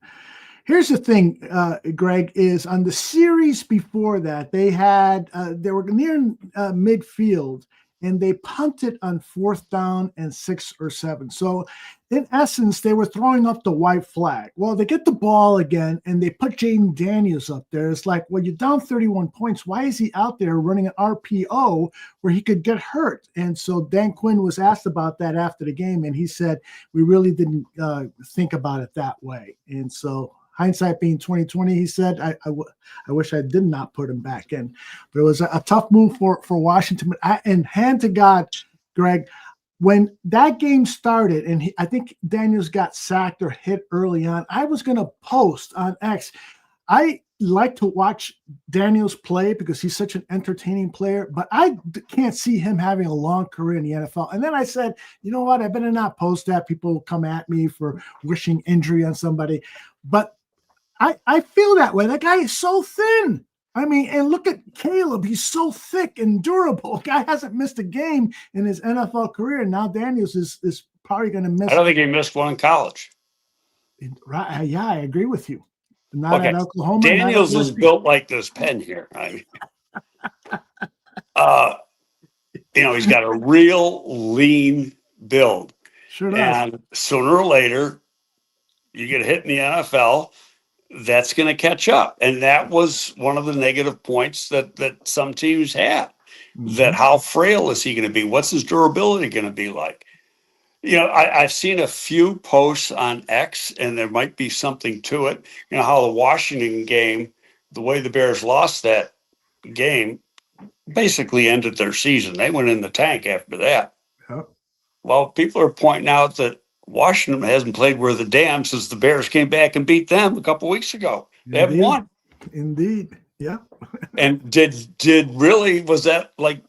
Here's the thing, Greg, is on the series before that, they were near midfield, and they punted on 4th down and 6 or 7. So, in essence, they were throwing up the white flag. Well, they get the ball again, and they put Jaden Daniels up there. It's like, well, you're down 31 points. Why is he out there running an RPO where he could get hurt? And so Dan Quinn was asked about that after the game, and he said, we really didn't think about it that way. And so, hindsight being 2020, he said, I wish I did not put him back in. But it was a tough move for Washington. And hand to God, Greg, when that game started, and I think Daniels got sacked or hit early on, I was going to post on X. I like to watch Daniels play because he's such an entertaining player, but I can't see him having a long career in the NFL. And then I said, you know what? I better not post that. People will come at me for wishing injury on somebody. But I feel that way. That guy is so thin. I mean, and look at Caleb. He's so thick and durable. Guy hasn't missed a game in his NFL career. Now Daniels is probably going to miss. I don't think he missed one in college. Right? Yeah, I agree with you. Not Okay. at Oklahoma. Daniels not at is USC. built like this pen here. I mean, he's got a real lean build. Sure does. And sooner or later, you get hit in the NFL, that's going to catch up. And that was one of the negative points that some teams had. That how frail is he going to be? What's his durability going to be like? I've seen a few posts on X, and there might be something to it. You know, how the Washington game, the way the Bears lost that game, basically ended their season. They went in the tank after that. Yep. Well, people are pointing out that Washington hasn't played worth a damn since the Bears came back and beat them a couple weeks ago. They haven't won. Indeed. Yeah. And was that like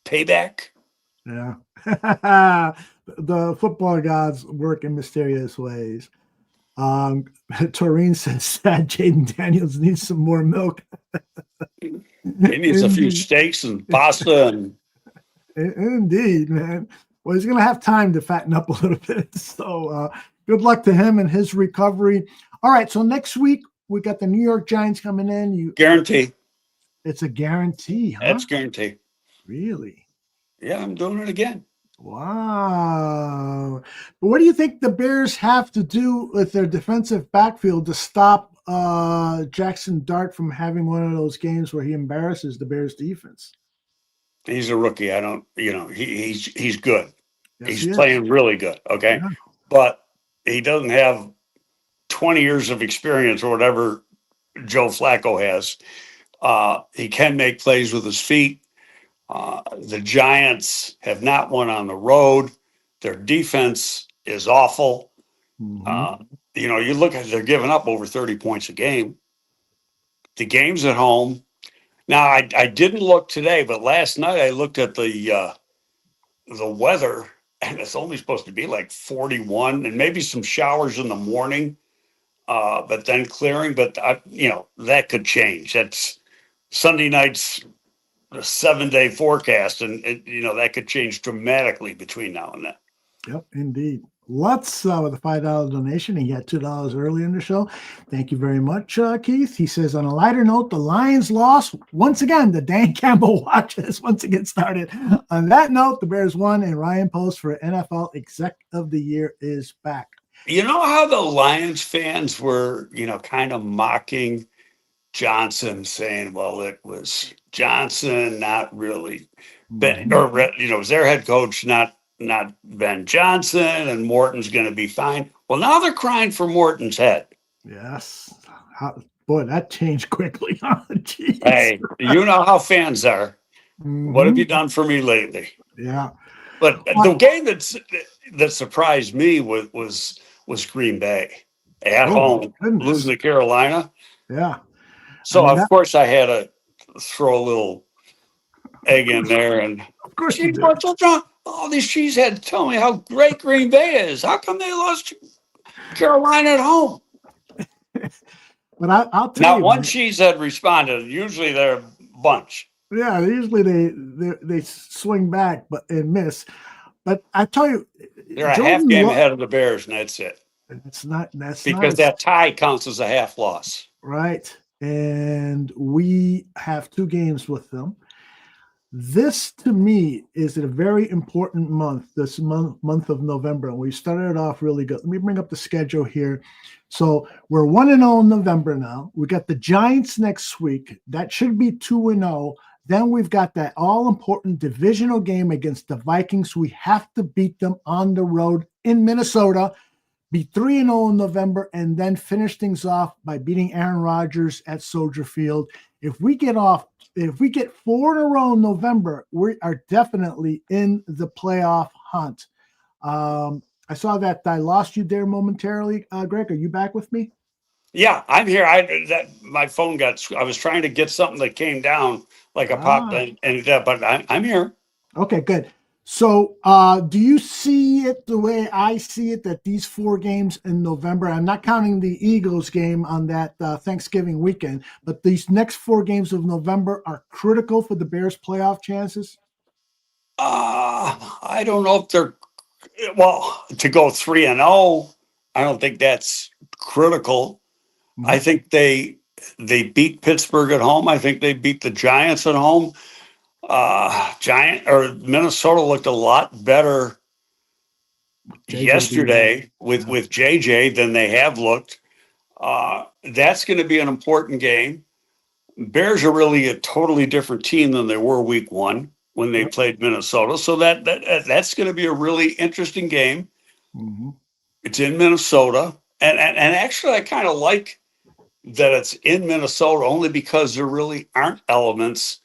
payback? Yeah. The football gods work in mysterious ways. Taurine says sad Jaden Daniels needs some more milk. He needs a few steaks and pasta and Indeed, man. Well, he's going to have time to fatten up a little bit. So good luck to him and his recovery. All right. So next week, we got the New York Giants coming in. Guarantee. It's a guarantee, huh? That's guarantee. Really? Yeah, I'm doing it again. Wow. But what do you think the Bears have to do with their defensive backfield to stop Jackson Dart from having one of those games where he embarrasses the Bears defense? He's a rookie. I don't, he's good. Yes, he's he is. playing really good. Okay. Yeah. But he doesn't have 20 years of experience or whatever Joe Flacco has. He can make plays with his feet. The Giants have not won on the road. Their defense is awful. You look at they're giving up over 30 points a game. The game's at home. Now, I didn't look today, but last night I looked at the weather, and it's only supposed to be like 41 and maybe some showers in the morning, but then clearing. But, that could change. That's Sunday night's a 7-day forecast, and that could change dramatically between now and then. Yep, indeed. Lutz with a $5 donation. He got $2 early in the show. Thank you very much, Keith. He says, on a lighter note, the Lions lost once again. The Dan Campbell watch has once again started. On that note, the Bears won, and Ryan Post for NFL Exec of the Year is back. You know how the Lions fans were, kind of mocking Johnson, saying, well, it was Johnson, not really Ben, or it was their head coach, not Ben Johnson, and Morton's going to be fine. Well, now they're crying for Morton's head. Yes. Boy, that changed quickly. Oh, hey, you know how fans are. What have you done for me lately? Yeah. But the game that surprised me was Green Bay at home, losing to Carolina. Yeah. So, of course, I had to throw a little egg in there. And of course you did. All these cheeseheads tell me how great Green Bay is. How come they lost to Carolina at home? But I'll tell you. Now, one cheesehead responded. Usually they're a bunch. Yeah, usually they swing back and miss. But I tell you, they're a half game ahead of the Bears, and that's it. That's because that tie counts as a half loss. Right. And we have 2 games with them. This, to me, is a very important month, this month of November. And we started off really good. Let me bring up the schedule here. So we're 1-0 in November now. We got the Giants next week. That should be 2-0. Then we've got that all-important divisional game against the Vikings. We have to beat them on the road in Minnesota, be 3-0 in November, and then finish things off by beating Aaron Rodgers at Soldier Field. If we get 4 in a row in November, we are definitely in the playoff hunt. I saw that I lost you there momentarily. Greg, are you back with me? Yeah, I'm here. My phone I was trying to get something that came down like a pop, but I'm here. Okay, good. So do you see it the way I see it, that these 4 games in November, I'm not counting the Eagles game on that Thanksgiving weekend, but these next 4 games of November are critical for the Bears' playoff chances? I don't know if they're to go 3-0. I don't think that's critical. I think they beat Pittsburgh at home. I think they beat the Giants at home. Minnesota looked a lot better yesterday with JJ than they have looked. That's going to be an important game. Bears are really a totally different team than they were week one when they played Minnesota. So that's going to be a really interesting game. Mm-hmm. It's in Minnesota. And actually, I kind of like that it's in Minnesota only because there really aren't elements.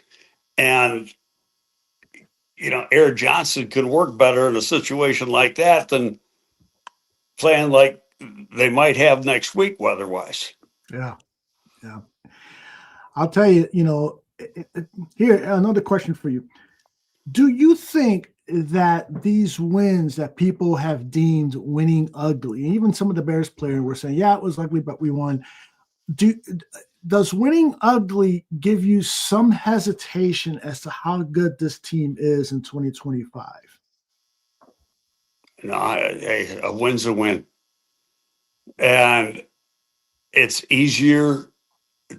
And, Eric Johnson could work better in a situation like that than playing like they might have next week weather-wise. Yeah. I'll tell you, here, another question for you. Do you think that these wins that people have deemed winning ugly, even some of the Bears players were saying, yeah, it was ugly, but we won. Does winning ugly give you some hesitation as to how good this team is in 2025? No, a win's a win. And it's easier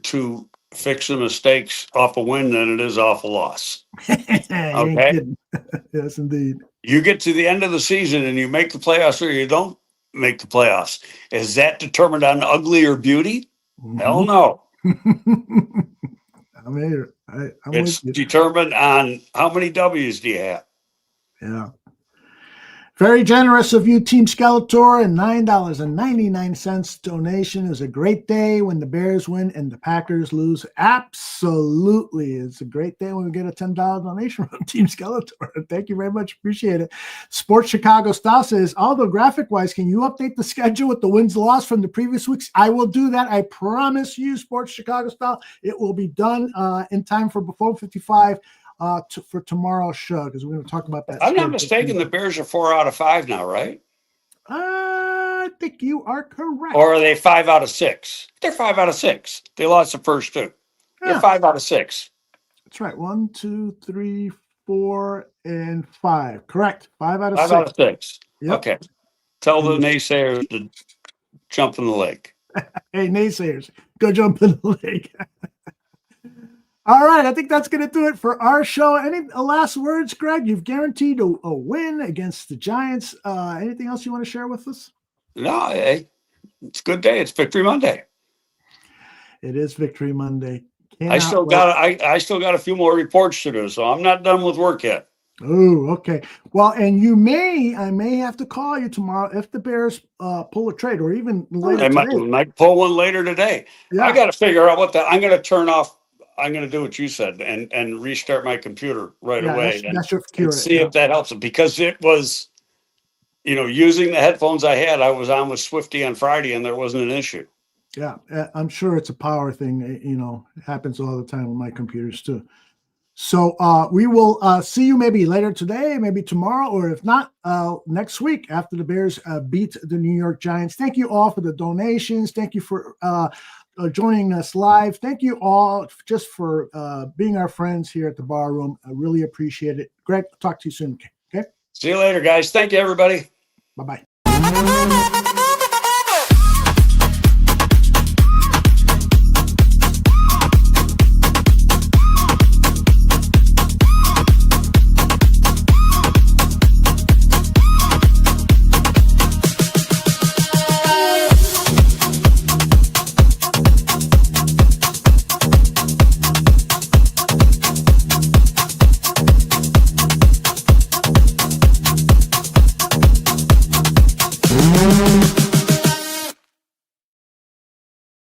to fix the mistakes off a win than it is off a loss. Okay? Yes, indeed. You get to the end of the season and you make the playoffs or you don't make the playoffs. Is that determined on ugly or beauty? Mm-hmm. Hell no. I'm here. It's determined on how many W's do you have. Yeah. Very generous of you, Team Skeletor, and $9.99 donation. It was a great day when the Bears win and the Packers lose. Absolutely. It's a great day when we get a $10 donation from Team Skeletor. Thank you very much. Appreciate it. Sports Chicago Style says, although graphic-wise, can you update the schedule with the wins loss from the previous weeks? I will do that. I promise you, Sports Chicago Style. It will be done in time for before 55. For tomorrow's show, because we're going to talk about that. I'm not mistaken, the Bears are 4 out of 5 now, right? I think you are correct. Or are they 5 out of 6? They're 5 out of 6. They lost the first 2. They're 5 out of 6. That's right. 1, 2, 3, 4, and 5. Correct. 5 out of 6. 5 out of 6. Yep. Okay. Tell the naysayers to jump in the lake. Hey, naysayers, go jump in the lake. All right, I think that's going to do it for our show. Any last words, Greg? You've guaranteed a win against the Giants. Anything else you want to share with us? No, hey, it's a good day. It's Victory Monday. It is Victory Monday. I still got a few more reports to do, so I'm not done with work yet. Oh, okay. Well, and I may have to call you tomorrow if the Bears pull a trade, or even later today. Might pull one later today. Yeah. I got to figure out I'm going to turn off. I'm going to do what you said and restart my computer right away and see if that helps it, because it was, using the headphones I had, I was on with Swifty on Friday and there wasn't an issue. Yeah, I'm sure it's a power thing. It happens all the time with my computers too. So we will see you maybe later today, maybe tomorrow, or if not, next week after the Bears beat the New York Giants. Thank you all for the donations. Thank you for joining us live. Thank you all just for being our friends here at the Bar Room. I really appreciate it. Greg, talk to you soon. Okay. See you later, guys. Thank you, everybody. Bye-bye.